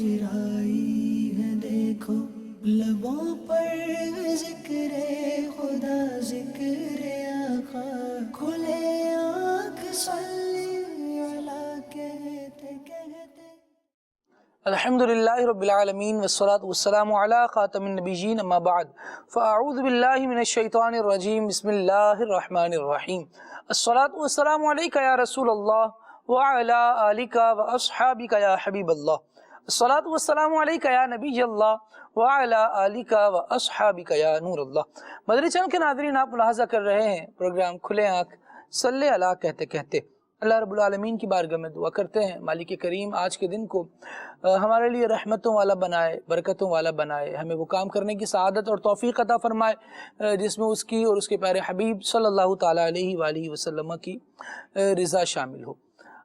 مسکرائی ہے دیکھو لبوں پر ذکر خدا ذکر آقا کھلے آنکھ صلی اللہ کہتے کہتے الحمدللہ رب العالمین والصلاة والسلام علی خاتم النبیین اما بعد فاعوذ باللہ من الشیطان الرجیم بسم اللہ الرحمن الرحیم الصلاة والسلام علیکہ یا رسول اللہ وعلی آلکہ واصحابکہ یا حبیب اللہ الصلاة والسلام علیکہ یا نبی اللہ وعلی آلکہ واصحابکہ یا نور اللہ۔ مدنی چینل کے ناظرین، آپ ملاحظہ کر رہے ہیں پروگرام کھلے آنکھ صلی اللہ کہتے کہتے۔ اللہ رب العالمین کی بارگاہ میں دعا کرتے ہیں مالک کریم آج کے دن کو ہمارے لیے رحمتوں والا بنائے، برکتوں والا بنائے، ہمیں وہ کام کرنے کی سعادت اور توفیق عطا فرمائے جس میں اس کی اور اس کے پیارے حبیب صلی اللہ تعالیٰ علیہ وآلہ وسلم کی رضا شامل ہو۔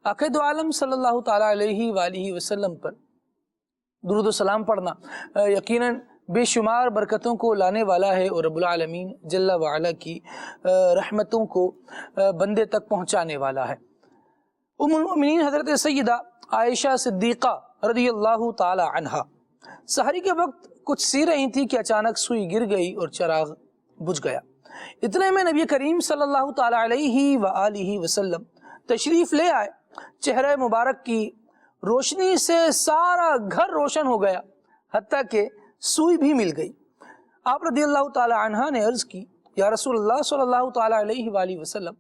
آقا دو عالم صلی اللہ تعالیٰ علیہ وآلہ وسلم پر درود و سلام پڑھنا یقیناً بے شمار برکتوں کو لانے والا ہے اور رب العالمین جل وعلا کی رحمتوں کو بندے تک پہنچانے والا ہے۔ ام المؤمنین حضرت سیدہ عائشہ صدیقہ رضی اللہ تعالی عنہا سحری کے وقت کچھ سی رہی تھی کہ اچانک سوئی گر گئی اور چراغ بجھ گیا۔ اتنے میں نبی کریم صلی اللہ تعالی علیہ وآلہ وسلم تشریف لے آئے۔ چہرہ مبارک کی روشنی سے سارا گھر روشن ہو گیا، حتیٰ کہ سوئی بھی مل گئی۔ آپ رضی اللہ تعالی عنہ نے عرض کی، یا رسول اللہ صلی اللہ تعالی علیہ وآلہ وسلم،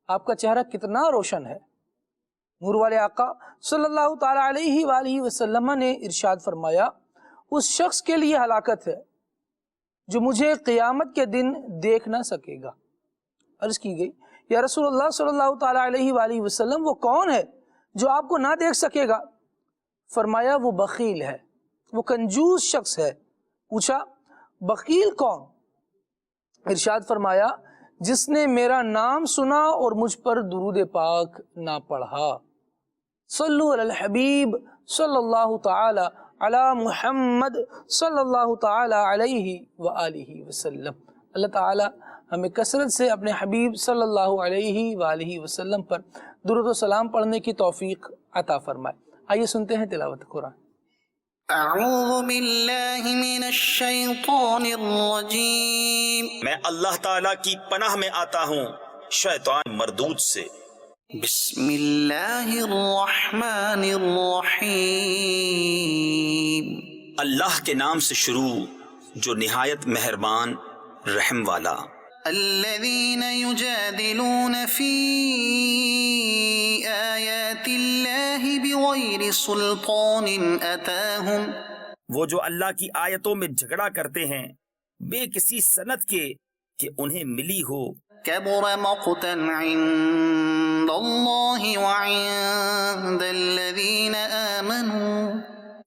آپ کا چہرہ کتنا روشن ہے۔ نور والے آقا صلی اللہ تعالی علیہ وآلہ وسلم نے ارشاد فرمایا، اس شخص کے لیے ہلاکت ہے جو مجھے قیامت کے دن دیکھ نہ سکے گا۔ عرض کی گئی، یا رسول اللہ صلی اللہ تعالی علیہ وآلہ وسلم، وہ کون ہے جو آپ کو نہ دیکھ سکے گا؟ فرمایا، وہ بخیل ہے، وہ کنجوس شخص ہے۔ پوچھا، بخیل کون؟ ارشاد فرمایا، جس نے میرا نام سنا اور مجھ پر درود پاک نہ پڑھا۔ صلو علی الحبیب صلی اللہ تعالی علی محمد صلی اللہ تعالی علیہ وآلہ وسلم۔ اللہ تعالی ہمیں کثرت سے اپنے حبیب صلی اللہ علیہ وآلہ وسلم پر درود و سلام پڑھنے کی توفیق عطا فرمائے۔ آئیے سنتے ہیں تلاوت قرآن۔ اعوذ باللہ من الشیطان الرجیم، میں اللہ تعالیٰ کی پناہ میں آتا ہوں شیطان مردود سے۔ بسم اللہ الرحمن الرحیم، اللہ کے نام سے شروع جو نہایت مہربان رحم والا۔ الذین یجادلون فی آیات اللہ بغیر سلطان اتاہم، وہ جو اللہ کی آیتوں میں جھگڑا کرتے ہیں بے کسی سند کے کہ انہیں ملی ہو۔ کبر مقتا عند اللہ وعند الذین آمنوا،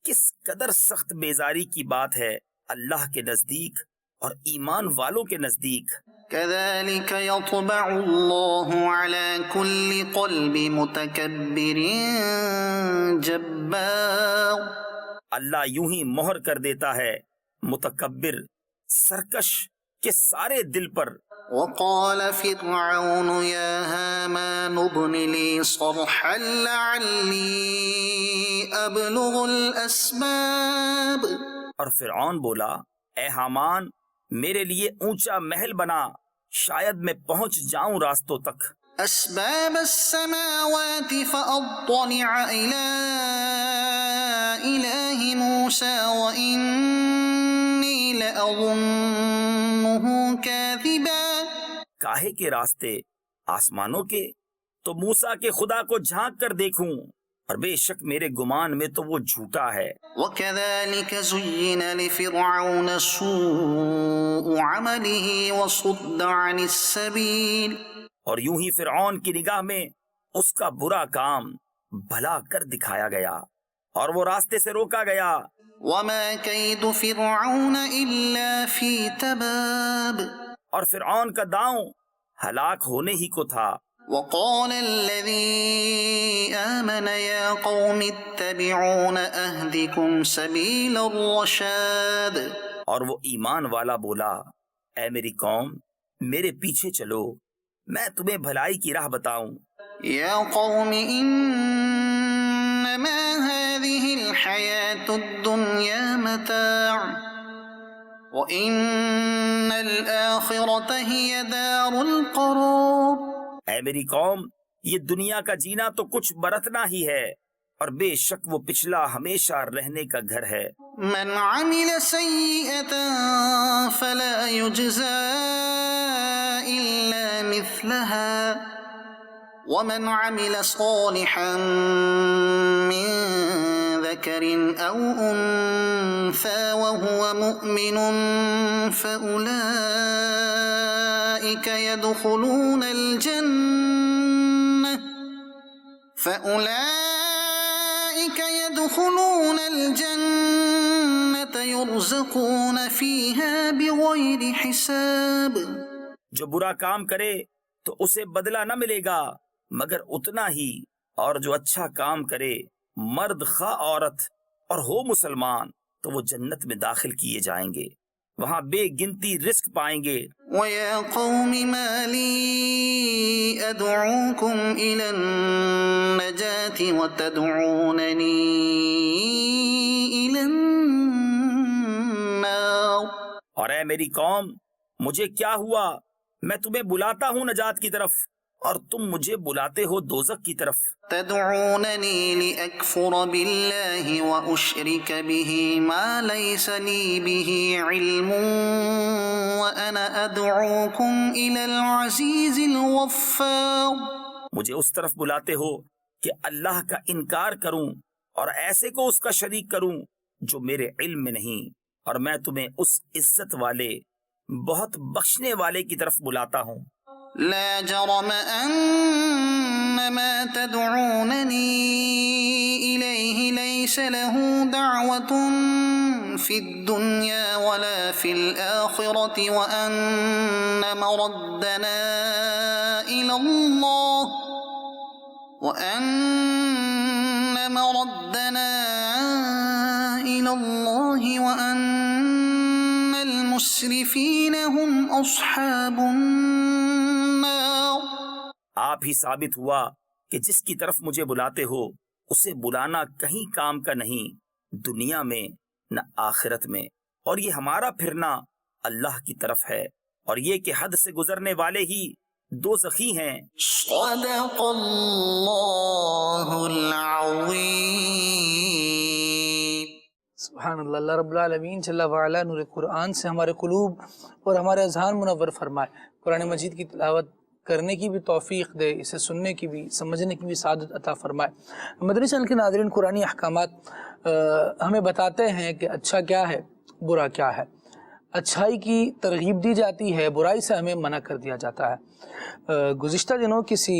کس قدر سخت بیزاری کی بات ہے اللہ کے نزدیک اور ایمان والوں کے نزدیک۔ كذلك يطبع الله على كل قلب متكبر جبار، اللہ یوں ہی مہر کر دیتا ہے متکبر سرکش کے سارے دل پر۔ وقال فرعون يا هامان ابن لي صرحا لعلي أبلغ الأسباب، اور فرعون بولا، اے حامان میرے لیے اونچا محل بنا، شاید میں پہنچ جاؤں راستوں تک۔ أسباب السماوات فأطلع إلى إله موسى وإني لأظنه كاذبا، کاہے کے راستے آسمانوں کے، تو موسیٰ کے خدا کو جھانک کر دیکھوں، اور بے شک میرے گمان میں تو وہ جھوٹا ہے۔ وَكَذَلِكَ زُيِّنَ لِفِرْعَوْنَ سُوءُ عَمَلِهِ وَصُدَّ عَنِ السَّبِيلِ، اور یوں ہی فرعون کی نگاہ میں اس کا برا کام بھلا کر دکھایا گیا اور وہ راستے سے روکا گیا۔ وَمَا كَيْدُ فِرْعَوْنَ إِلَّا فِي تَبَابٍ، اور فرعون کا داؤں ہلاک ہونے ہی کو تھا۔ وقال الذي آمن يا قوم اتبعون أهدكم سبيل الرشاد، اور وہ ایمان والا بولا، اے میری قوم میرے پیچھے چلو، میں تمہیں بھلائی کی راہ بتاؤں۔ يا قوم إنما هذه الحياة الدنيا متاع وإن الآخرة هي دار القرار. اے میری قوم، یہ دنیا کا جینا تو کچھ برتنا ہی ہے، اور بے شک وہ پچھلا ہمیشہ رہنے کا گھر ہے۔ من عمل سيئة فلا يجزى إلا مثلها ومن عمل صالحا من ذكر أو أنثى وهو مؤمن فأولئك يدخلون الجنة يرزقون فيها بغير حساب. جو برا کام کرے تو اسے بدلہ نہ ملے گا مگر اتنا ہی، اور جو اچھا کام کرے مرد خواہ عورت اور ہو مسلمان تو وہ جنت میں داخل کیے جائیں گے، وہاں بے گنتی رزق پائیں گے۔ وَيَا قَوْمِ مَا لِي أَدْعُوكُمْ إِلَى النَّجَاةِ وَتَدْعُونَنِي إِلَى النَّارِ. اور اے میری قوم، مجھے کیا ہوا؟ میں تمہیں بلاتا ہوں نجات کی طرف اور تم مجھے بلاتے ہو دوزخ کی طرف۔ تدعونني لأكفر بالله وأشرك به ما ليس لي به علم وأنا أدعوكم إلى العزيز الغفار. مجھے اس طرف بلاتے ہو کہ اللہ کا انکار کروں اور ایسے کو اس کا شریک کروں جو میرے علم میں نہیں، اور میں تمہیں اس عزت والے بہت بخشنے والے کی طرف بلاتا ہوں۔ لا جرم أن ما تدعونني إليه ليس له دعوة في الدنيا ولا في الآخرة وأن مردنا إلى الله وأن المسرفين هم أصحاب النار. آپ ہی ثابت ہوا کہ جس کی طرف مجھے بلاتے ہو اسے بلانا کہیں کام کا نہیں، دنیا میں نہ آخرت میں، اور یہ ہمارا پھرنا اللہ کی طرف ہے، اور یہ کہ حد سے گزرنے والے ہی دوزخی ہیں۔ صدق اللہ العظیم۔ سبحان اللہ۔ اللہ رب العالمین جل وعلا نور قرآن سے ہمارے قلوب اور ہمارے اذہان منور فرمائے، قرآن مجید کی تلاوت کرنے کی بھی توفیق دے، اسے سننے کی بھی، سمجھنے کی بھی سعادت عطا فرمائے۔ مدنی چینل کے ناظرین، قرآنی احکامات ہمیں بتاتے ہیں کہ اچھا کیا ہے، برا کیا ہے، اچھائی کی ترغیب دی جاتی ہے، برائی سے ہمیں منع کر دیا جاتا ہے۔ گزشتہ دنوں کسی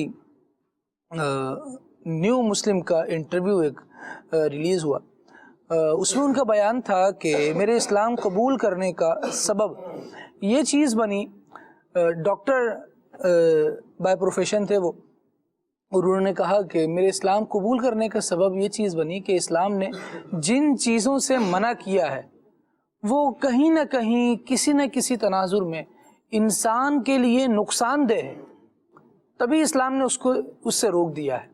نیو مسلم کا انٹرویو ایک ریلیز ہوا، اس میں ان کا بیان تھا کہ میرے اسلام قبول کرنے کا سبب یہ چیز بنی، ڈاکٹر بائی پروفیشن تھے وہ، اور انہوں نے کہا کہ میرے اسلام قبول کرنے کا سبب یہ چیز بنی کہ اسلام نے جن چیزوں سے منع کیا ہے وہ کہیں نہ کہیں کسی نہ کسی تناظر میں انسان کے لیے نقصان دہ ہے، تبھی اسلام نے اس سے روک دیا ہے،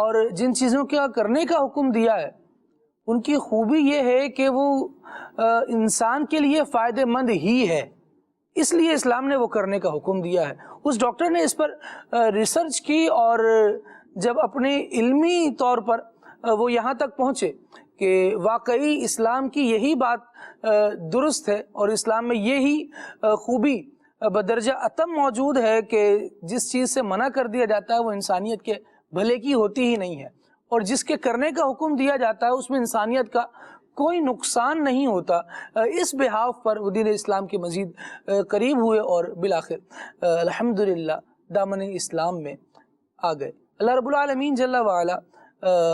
اور جن چیزوں کا کرنے کا حکم دیا ہے ان کی خوبی یہ ہے کہ وہ انسان کے لیے فائدہ مند ہی ہے، اس لیے اسلام نے وہ کرنے کا حکم دیا ہے۔ اس ڈاکٹر نے اس پر ریسرچ کی، اور جب اپنے علمی طور پر وہ یہاں تک پہنچے کہ واقعی اسلام کی یہی بات درست ہے، اور اسلام میں یہی خوبی بدرجہ اتم موجود ہے کہ جس چیز سے منع کر دیا جاتا ہے وہ انسانیت کے بھلے کی ہوتی ہی نہیں ہے، اور جس کے کرنے کا حکم دیا جاتا ہے اس میں انسانیت کا کوئی نقصان نہیں ہوتا۔ اس بحاف پر وہ دین اسلام کے مزید قریب ہوئے، اور بالآخر الحمدللہ دامن اسلام میں آ گئے۔ اللہ رب العالمین جل وعلا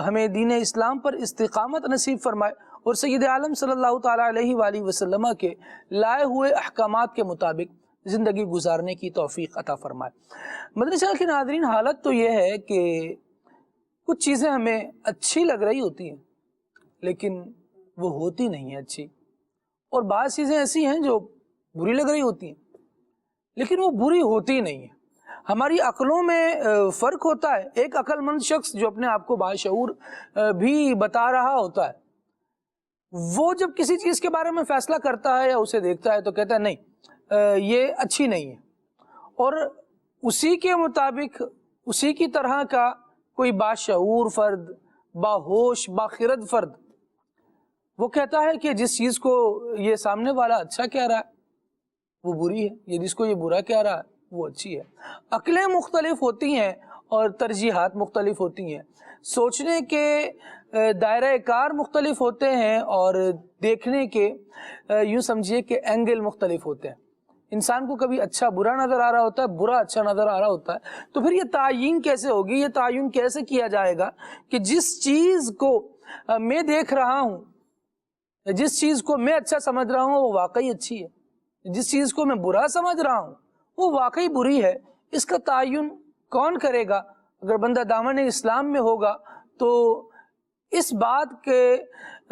ہمیں دین اسلام پر استقامت نصیب فرمائے، اور سید عالم صلی اللہ تعالیٰ علیہ وآلہ وسلم کے لائے ہوئے احکامات کے مطابق زندگی گزارنے کی توفیق عطا فرمائے۔ مدنی چینل کے ناظرین، حالت تو یہ ہے کہ کچھ چیزیں ہمیں اچھی لگ رہی ہوتی ہیں لیکن وہ ہوتی نہیں ہیں اچھی، اور بعض چیزیں ایسی ہیں جو بری لگ رہی ہوتی ہیں لیکن وہ بری ہوتی نہیں ہیں۔ ہماری عقلوں میں فرق ہوتا ہے، ایک عقل مند شخص جو اپنے آپ کو باشعور بھی بتا رہا ہوتا ہے وہ جب کسی چیز کے بارے میں فیصلہ کرتا ہے یا اسے دیکھتا ہے تو کہتا ہے نہیں یہ اچھی نہیں ہے، اور اسی کے مطابق اسی کی طرح کا کوئی باشعور فرد، باہوش باخرد فرد، وہ کہتا ہے کہ جس چیز کو یہ سامنے والا اچھا کہہ رہا ہے وہ بری ہے، یہ جس کو یہ برا کہہ رہا ہے وہ اچھی ہے۔ عقلیں مختلف ہوتی ہیں اور ترجیحات مختلف ہوتی ہیں، سوچنے کے دائرہ کار مختلف ہوتے ہیں، اور دیکھنے کے یوں سمجھیے کہ اینگل مختلف ہوتے ہیں۔ انسان کو کبھی اچھا برا نظر آ رہا ہوتا ہے، برا اچھا نظر آ رہا ہوتا ہے، تو پھر یہ تعیین کیسے ہوگی، یہ تعین کیسے کیا جائے گا کہ جس چیز کو میں دیکھ رہا ہوں، جس چیز کو میں اچھا سمجھ رہا ہوں وہ واقعی اچھی ہے، جس چیز کو میں برا سمجھ رہا ہوں وہ واقعی بری ہے؟ اس کا تعین کون کرے گا؟ اگر بندہ دامن اسلام میں ہوگا تو اس بات کے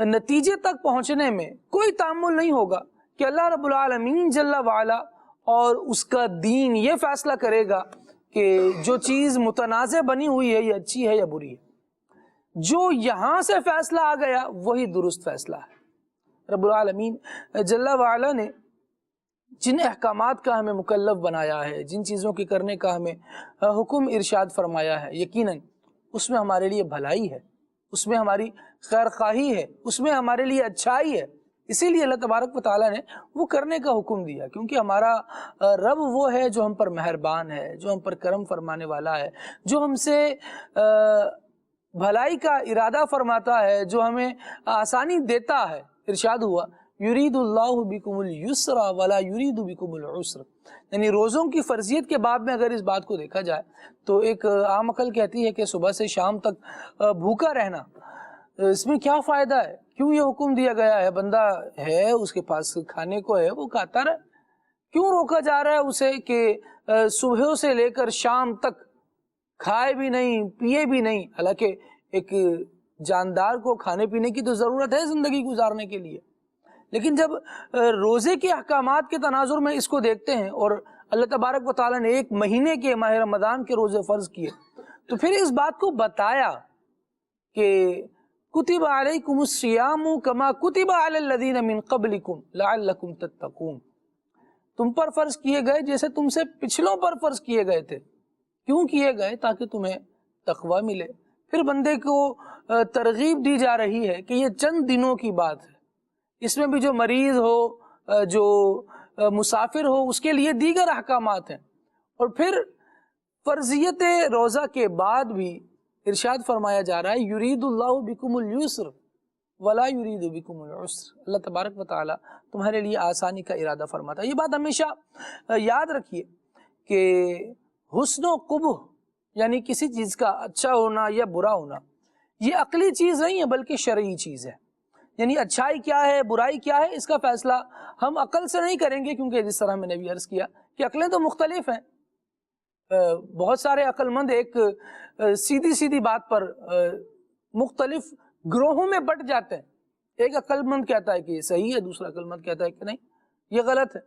نتیجے تک پہنچنے میں کوئی تعامل نہیں ہوگا کہ اللہ رب العالمین جل وعلا اور اس کا دین یہ فیصلہ کرے گا کہ جو چیز متنازع بنی ہوئی ہے یہ اچھی ہے یا بری ہے۔ جو یہاں سے فیصلہ آ گیا وہی درست فیصلہ ہے۔ رب العالمین جل وعلا نے جن احکامات کا ہمیں مکلف بنایا ہے، جن چیزوں کے کرنے کا ہمیں حکم ارشاد فرمایا ہے، یقیناً اس میں ہمارے لیے بھلائی ہے، اس میں ہماری خیر خواہی ہے، اس میں ہمارے لیے اچھائی ہے۔ اسی لیے اللہ تبارک و تعالیٰ نے وہ کرنے کا حکم دیا، کیونکہ ہمارا رب وہ ہے جو ہم پر مہربان ہے، جو ہم پر کرم فرمانے والا ہے، جو ہم سے بھلائی کا ارادہ فرماتا ہے، جو ہمیں آسانی دیتا ہے۔ ارشاد ہوا یرید اللہ بکم الیسر ولا یرید بکم العسر، یعنی روزوں کی فرضیت کے باب میں اگر اس بات کو دیکھا جائے تو ایک عام عقل کہتی ہے کہ صبح سے شام تک بھوکا رہنا، اس میں کیا فائدہ ہے؟ کیوں یہ حکم دیا گیا ہے؟ بندہ ہے اس کے پاس کھانے کو ہے وہ کھاتا رہے، کیوں روکا جا رہا ہے اسے کہ صبح سے لے کر شام تک کھائے بھی نہیں پیے بھی نہیں؟ حالانکہ ایک جاندار کو کھانے پینے کی تو ضرورت ہے زندگی گزارنے کے لیے، لیکن جب روزے کے احکامات کے تناظر میں اس کو دیکھتے ہیں اور اللہ تبارک و تعالیٰ نے ایک مہینے کے ماہ رمضان کے روزے فرض کیے تو پھر اس بات کو بتایا کہ کتب علیکم الصیام کما کتب علی الذین من قبلکم لعلکم تتقون، تم پر فرض کیے گئے جیسے تم سے پچھلوں پر فرض کیے گئے تھے۔ کیوں کیے گئے؟ تاکہ تمہیں تقوی ملے۔ پھر بندے کو ترغیب دی جا رہی ہے کہ یہ چند دنوں کی بات ہے، اس میں بھی جو مریض ہو، جو مسافر ہو، اس کے لیے دیگر احکامات ہیں۔ اور پھر فرضیت روزہ کے بعد بھی ارشاد فرمایا جا رہا ہے یرید اللہ بکم الیسر ولا یرید بکم العسر، اللہ تبارک و تعالیٰ تمہارے لیے آسانی کا ارادہ فرماتا ہے۔ یہ بات ہمیشہ یاد رکھیے کہ حسن و قبح یعنی کسی چیز کا اچھا ہونا یا برا ہونا یہ عقلی چیز نہیں ہے بلکہ شرعی چیز ہے۔ یعنی اچھائی کیا ہے برائی کیا ہے اس کا فیصلہ ہم عقل سے نہیں کریں گے، کیونکہ جس طرح میں نے بھی عرض کیا کہ عقلیں تو مختلف ہیں۔ بہت سارے عقل مند ایک سیدھی بات پر مختلف گروہوں میں بٹ جاتے ہیں۔ ایک عقل مند کہتا ہے کہ یہ صحیح ہے، دوسرا عقل مند کہتا ہے کہ نہیں یہ غلط ہے۔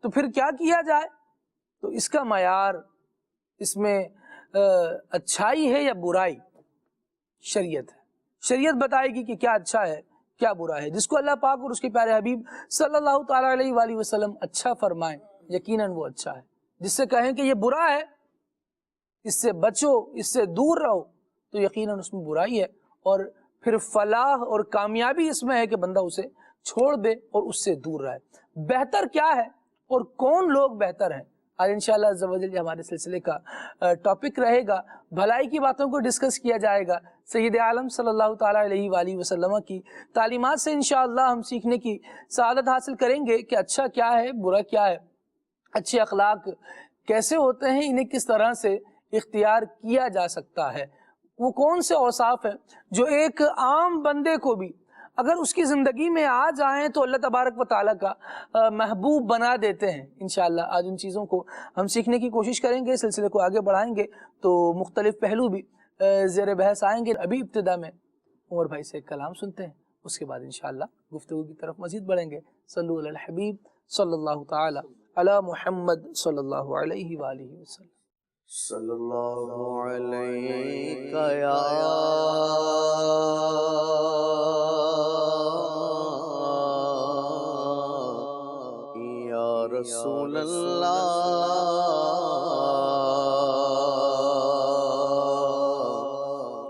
تو پھر کیا کیا جائے؟ تو اس کا معیار، اس میں اچھائی ہے یا برائی، شریعت ہے۔ شریعت بتائے گی کہ کیا اچھا ہے کیا برا ہے۔ جس کو اللہ پاک اور اس کے پیارے حبیب صلی اللہ تعالیٰ علیہ وآلہ وسلم اچھا فرمائیں یقیناً وہ اچھا ہے۔ جس سے کہیں کہ یہ برا ہے، اس سے بچو، اس سے دور رہو، تو یقیناً اس میں برائی ہے، اور پھر فلاح اور کامیابی اس میں ہے کہ بندہ اسے چھوڑ دے اور اس سے دور رہے۔ بہتر کیا ہے اور کون لوگ بہتر ہیں، آج انشاءاللہ عز و جل ہمارے سلسلے کا ٹاپک رہے گا۔ بھلائی کی باتوں کو ڈسکس کیا جائے گا۔ سید عالم صلی اللہ تعالیٰ علیہ وآلہ وسلم کی تعلیمات سے انشاءاللہ ہم سیکھنے کی سعادت حاصل کریں گے کہ اچھا کیا ہے برا کیا ہے، اچھے اخلاق کیسے ہوتے ہیں، انہیں کس طرح سے اختیار کیا جا سکتا ہے، وہ کون سے اوصاف ہیں جو ایک عام بندے کو بھی اگر اس کی زندگی میں آ جائیں تو اللہ تبارک و تعالیٰ کا محبوب بنا دیتے ہیں۔ انشاءاللہ آج ان چیزوں کو ہم سیکھنے کی کوشش کریں گے، سلسلے کو آگے بڑھائیں گے تو مختلف پہلو بھی زیر بحث آئیں گے۔ ابھی ابتدا میں عمر بھائی سے ایک کلام سنتے ہیں، اس کے بعد انشاءاللہ گفتگو کی طرف مزید بڑھیں گے۔ صلو علی الحبیب صلی اللہ تعالی علی محمد صلی اللہ علیہ وآلہ وسلم۔ صلی اللہ علیہ یا رسول اللہ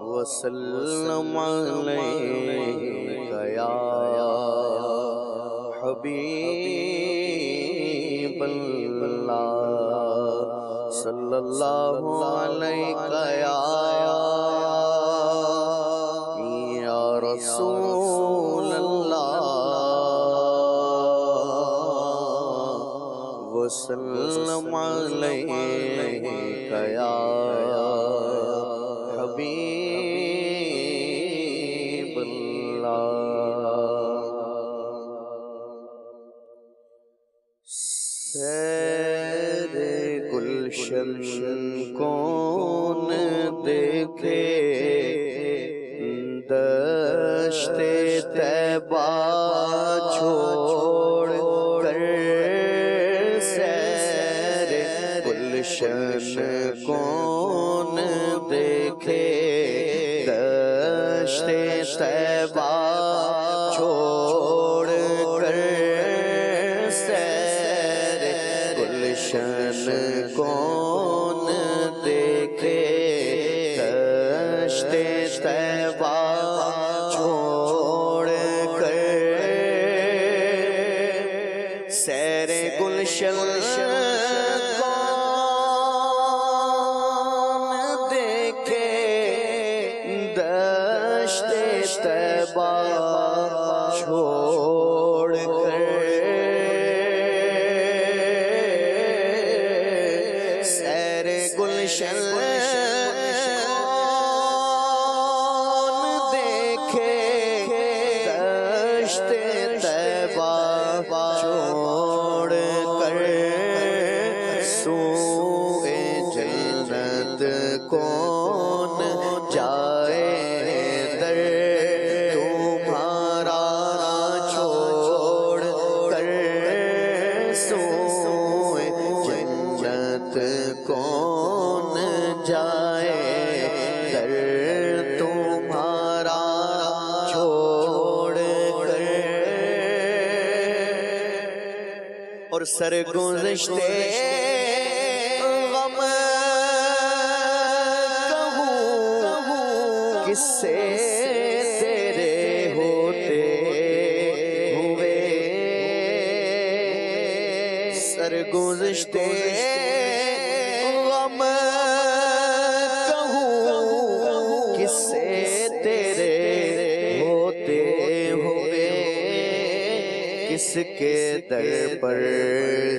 وسلم علیک یا حبیب اللہ صلی اللہ علیک یا رسول اللہ وسلم علیک یا حبیب اللہ سیر گلشن کون دیکھے دشت طیبہ چھوڑ کر سیر گلشن کون دیکھے دشت طیبہ چھوڑ کر سیر گلشن کون دیکھے دشت طیبہ چھوڑ کر سیر گلشن کون دیکھے دشت طیبہ چھوڑ کر سیر گلشن کون دیکھے دشت طیبہ چھوڑ کر سوئے جنت کون جائے در تمہارا چھوڑ کر سوئے جنت کون جائے در تمہارا چھوڑ کر اور سرگزشتے غم کہوں کس سے تیرے ہوتے ہوئے سرگزشتے غم کہوں کس سے تیرے ہوتے ہوئے کس کے در پر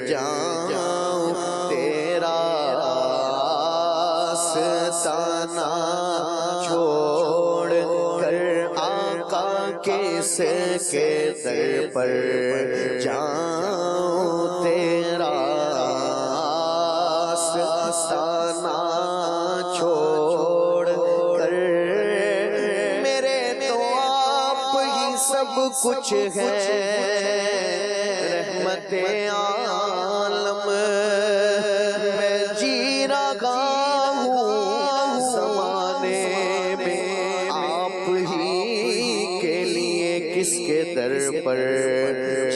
جاؤں تیرا آستانہ چھوڑ کر آقا کس کے در پر جاؤں تیرا آستانہ چھوڑ کر میرے تو آپ ہی سب کچھ ہے رحمت عالم میں جی رہا ہوں زمانے میں آپ ہی کے لیے کس کے در پر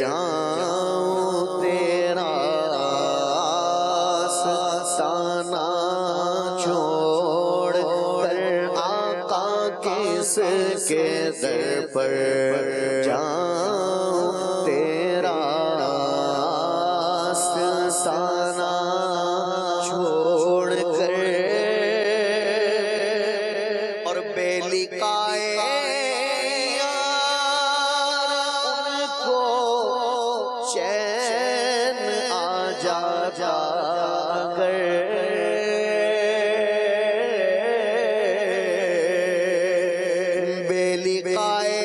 جاؤں تیرا آستانہ چھوڑ کر آقا کس کے در پر جاؤں تیرا آستانہ چھوڑ کر اور بے لقائے یار ان کو چین آ جا کر بے لقائے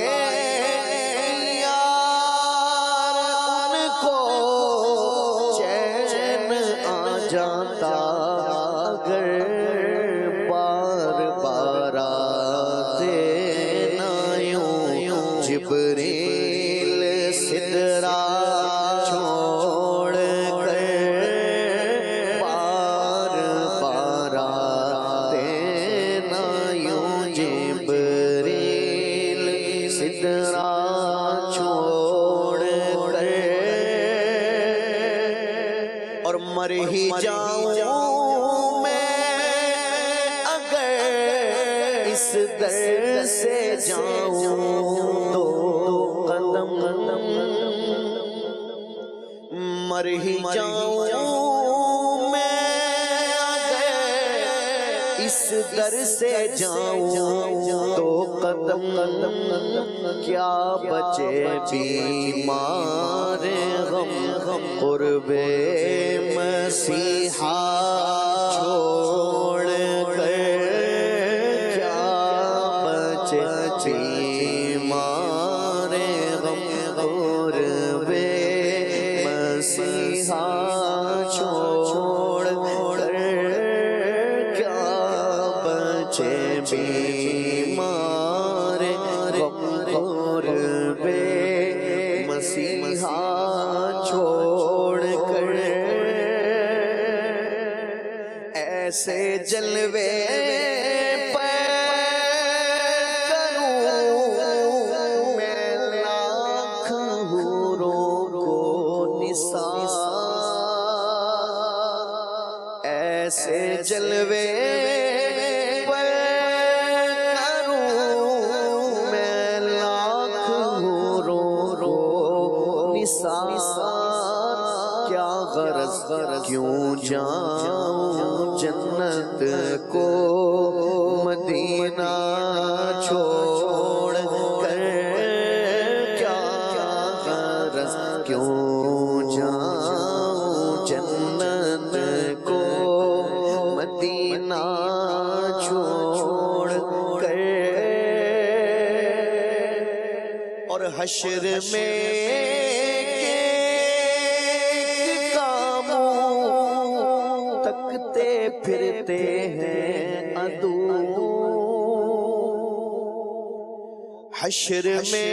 یار ان کو چین آ جاتا اگر بار بار آتے نہ یوں جبریل سدرا چھوڑ کر بار بار آتے نہ یوں جبریل سدرا چھوڑ کر مر ہی جاؤں میں اگر اس در سے جاؤں تو قدم مر ہی جاؤں میں اگر اس در سے جاؤں تو قدم کیا بچے بیمار غم قرب مسیحا چھوڑ کر کیا بچے بیمار غم قرب مسیحا چھوڑ کر کیا بچے بیمار غم قرب مسیحا چھوڑ کر ایسے جلوے کروں میں لاکھ حوروں کو نثار ایسے جلوے کیا غرض کیوں جاؤں جنت کو مدینہ چھوڑ کر کیا غرض کیوں جاؤں جنت کو مدینہ چھوڑ کر اور حشر میں پھرتے ہیں عدو حشر میں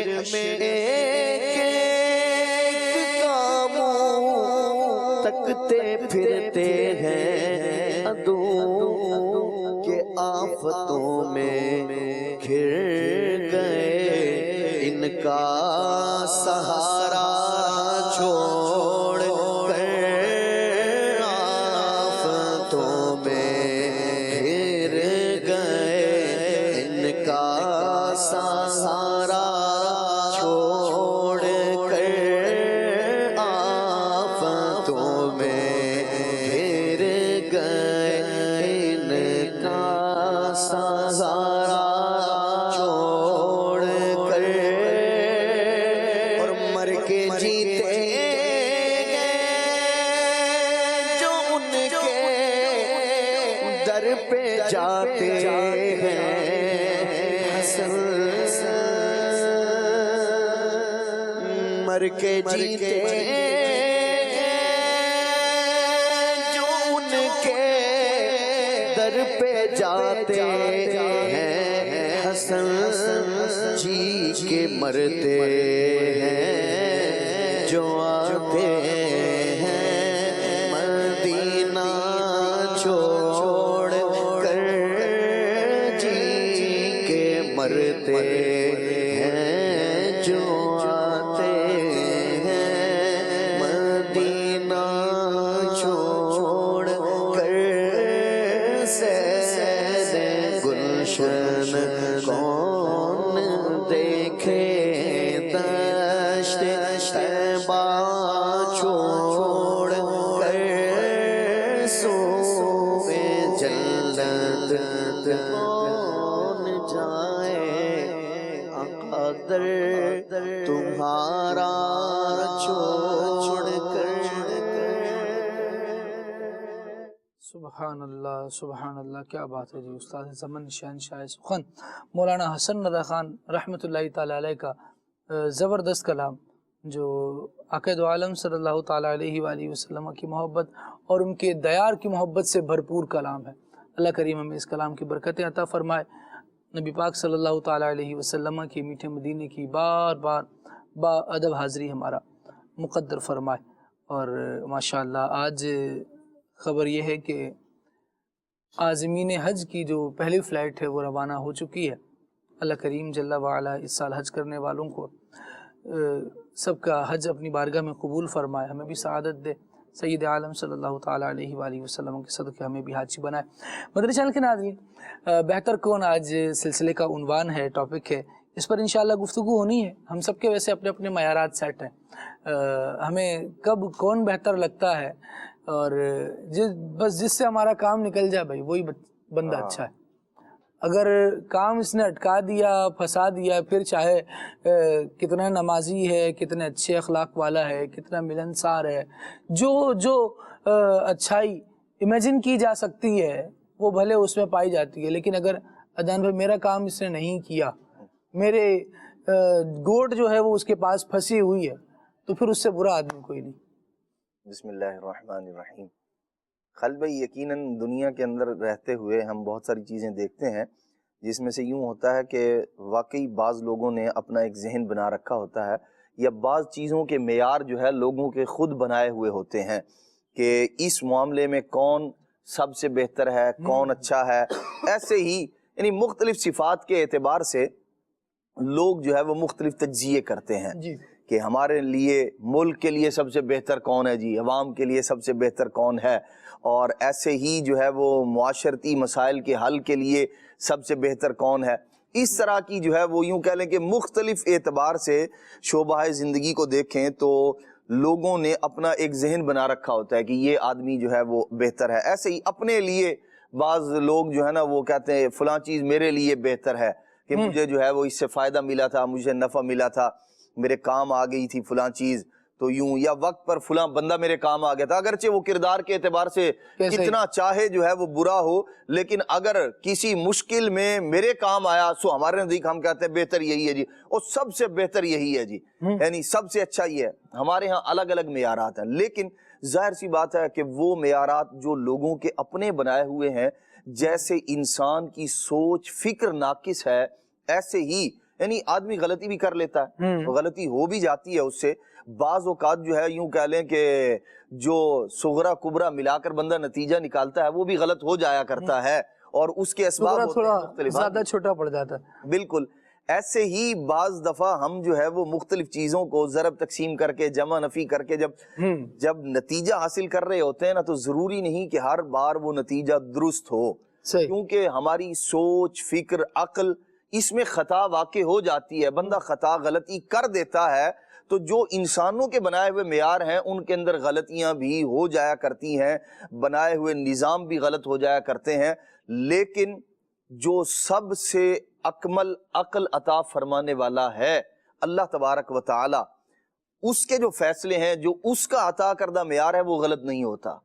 ایک کاموں تکتے پھرتے ہیں عدو کہ آفتوں میں گھر گئے ان کا سہارا چھوڑ کر سہارا چھوڑ کر آفتوں میں گھر گئے ان کا سہارا چھوڑ کر اور مر کے جیتے جو ان کے در پہ جاتے ہیں مر کے جیتے جو ان کے در پہ جاتے ہیں حسن جی کے مرتے ہیں جو آتے ہیں مدینہ چھوڑ کر جی کے مرتے ہیں جو آتے ہیں مدینہ چھوڑ کر سید گلشن کون دیکھے دشت طیبہ چھوڑ کر سوئے جنت کون جائے قدر تمہارا چھوڑ کر سبحان اللہ کیا بات ہے جی. استاد زمن شہنشاہ سخن مولانا حسن رضا خان رحمۃ اللہ تعالی علیہ کا زبردست کلام جو آقا دو عالم صلی اللہ تعالی علیہ وآلہ وسلم کی محبت اور ان کے دیار کی محبت سے بھرپور کلام ہے. اللہ کریم ہمیں اس کلام کی برکتیں عطا فرمائے. نبی پاک صلی اللہ تعالیٰ علیہ وسلم کی میٹھے مدینے کی بار بار با ادب حاضری ہمارا مقدر فرمائے. اور ماشاءاللہ آج خبر یہ ہے کہ عازمین حج کی جو پہلی فلائٹ ہے وہ روانہ ہو چکی ہے. اللہ کریم جل وعلا اس سال حج کرنے والوں کو سب کا حج اپنی بارگاہ میں قبول فرمائے, ہمیں بھی سعادت دے, سید عالم صلی اللہ تعالیٰ علیہ وآلہ وسلم کے صدقے ہمیں بھی حاجی بنائے۔ مدنی چینل کے ناظرین، بہتر کون آج سلسلے کا عنوان ہے، ٹاپک ہے، اس پر انشاءاللہ گفتگو ہونی ہے۔ ہم سب کے ویسے اپنے اپنے معیارات سیٹ ہیں، ہمیں کب کون بہتر لگتا ہے، اور بس جس سے ہمارا کام نکل جائے بھائی وہی بندہ اچھا ہے۔ اگر کام اس نے اٹکا دیا، پھنسا دیا، پھر چاہے کتنا نمازی ہے، کتنے اچھے اخلاق والا ہے، کتنا ملنسار ہے، جو اچھائی امیجن کی جا سکتی ہے وہ بھلے اس میں پائی جاتی ہے، لیکن اگر ادان بھائی میرا کام اس نے نہیں کیا، میرے گوٹ جو ہے وہ اس کے پاس پھنسی ہوئی ہے، تو پھر اس سے برا آدمی کوئی نہیں۔ بسم اللہ الرحمن الرحیم۔ خالد بھائی، یقیناً دنیا کے اندر رہتے ہوئے ہم بہت ساری چیزیں دیکھتے ہیں جس میں سے یوں ہوتا ہے کہ واقعی بعض لوگوں نے اپنا ایک ذہن بنا رکھا ہوتا ہے، یا بعض چیزوں کے معیار جو ہے لوگوں کے خود بنائے ہوئے ہوتے ہیں کہ اس معاملے میں کون سب سے بہتر ہے، کون اچھا ہے۔ ایسے ہی یعنی مختلف صفات کے اعتبار سے لوگ جو ہے وہ مختلف تجزیے کرتے ہیں جی، کہ ہمارے لیے ملک کے لیے سب سے بہتر کون ہے جی، عوام کے لیے سب سے بہتر کون ہے، اور ایسے ہی جو ہے وہ معاشرتی مسائل کے حل کے لیے سب سے بہتر کون ہے۔ اس طرح کی جو ہے وہ یوں کہہ لیں کہ مختلف اعتبار سے شعبہ زندگی کو دیکھیں تو لوگوں نے اپنا ایک ذہن بنا رکھا ہوتا ہے کہ یہ آدمی جو ہے وہ بہتر ہے۔ ایسے ہی اپنے لیے بعض لوگ جو ہے نا وہ کہتے ہیں فلاں چیز میرے لیے بہتر ہے، کہ مجھے جو ہے وہ اس سے فائدہ ملا تھا، مجھے نفع ملا تھا، میرے کام آ گئی تھی فلاں چیز تو یوں، یا وقت پر فلاں بندہ میرے کام آ گیا تھا، اگرچہ وہ کردار کے اعتبار سے کتنا چاہے جو ہے وہ برا ہو، لیکن اگر کسی مشکل میں میرے کام آیا سو ہمارے نزدیک ہم کہتے ہیں بہتر یہی ہے جی، اور سب سے بہتر یہی ہے جی، یعنی سب سے اچھا یہ ہے۔ ہمارے ہاں الگ الگ معیارات ہیں، لیکن ظاہر سی بات ہے کہ وہ معیارات جو لوگوں کے اپنے بنائے ہوئے ہیں، جیسے انسان کی سوچ فکر ناقص ہے ایسے ہی یعنی آدمی غلطی بھی کر لیتا ہے، غلطی ہو بھی جاتی ہے اس سے۔ بعض اوقات جو ہے یوں کہہ لیں کہ جو صغرا کبرا ملا کر بندہ نتیجہ نکالتا ہے وہ بھی غلط ہو جایا کرتا ہے، اور اس کے اسباب ہوتے ہیں مختلف، زیادہ چھوٹا پڑ جاتا ہے۔ بالکل ایسے ہی بعض دفعہ ہم جو ہے وہ مختلف چیزوں کو ضرب تقسیم کر کے جمع نفی کر کے جب نتیجہ حاصل کر رہے ہوتے ہیں نا، تو ضروری نہیں کہ ہر بار وہ نتیجہ درست ہو، کیونکہ ہماری سوچ فکر عقل اس میں خطا واقع ہو جاتی ہے، بندہ خطا غلطی کر دیتا ہے، تو جو انسانوں کے بنائے ہوئے معیار ہیں ان کے اندر غلطیاں بھی ہو جایا کرتی ہیں، بنائے ہوئے نظام بھی غلط ہو جایا کرتے ہیں، لیکن جو سب سے اکمل عقل عطا فرمانے والا ہے اللہ تبارک و تعالی، اس کے جو فیصلے ہیں، جو اس کا عطا کردہ معیار ہے وہ غلط نہیں ہوتا۔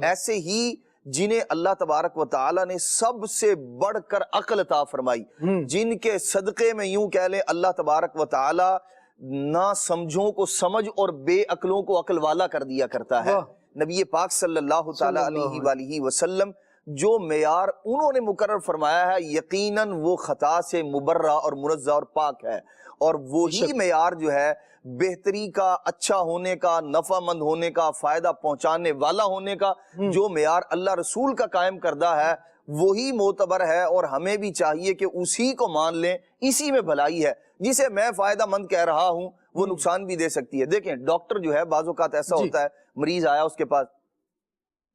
ایسے ہی جنہیں اللہ تبارک و تعالی نے سب سے بڑھ کر عقل عطا فرمائی، جن کے صدقے میں یوں کہہ لیں اللہ تبارک و تعالی نہ سمجھوں کو سمجھ اور بے عقلوں کو عقل والا کر دیا کرتا ہے۔ نبی پاک صلی اللہ تعالی علیہ وآلہ وسلم جو معیار انہوں نے مقرر فرمایا ہے، یقیناً وہ خطا سے مبرہ اور منزہ اور پاک ہے، اور وہی معیار جو ہے بہتری کا، اچھا ہونے کا، نفع مند ہونے کا، فائدہ پہنچانے والا ہونے کا جو معیار اللہ رسول کا قائم کردہ ہے وہی معتبر ہے، اور ہمیں بھی چاہیے کہ اسی کو مان لیں، اسی میں بھلائی ہے۔ جسے میں فائدہ مند کہہ رہا ہوں وہ نقصان بھی دے سکتی ہے۔ دیکھیں ڈاکٹر جو ہے بعض اوقات ایسا ہوتا ہے، مریض آیا اس کے پاس،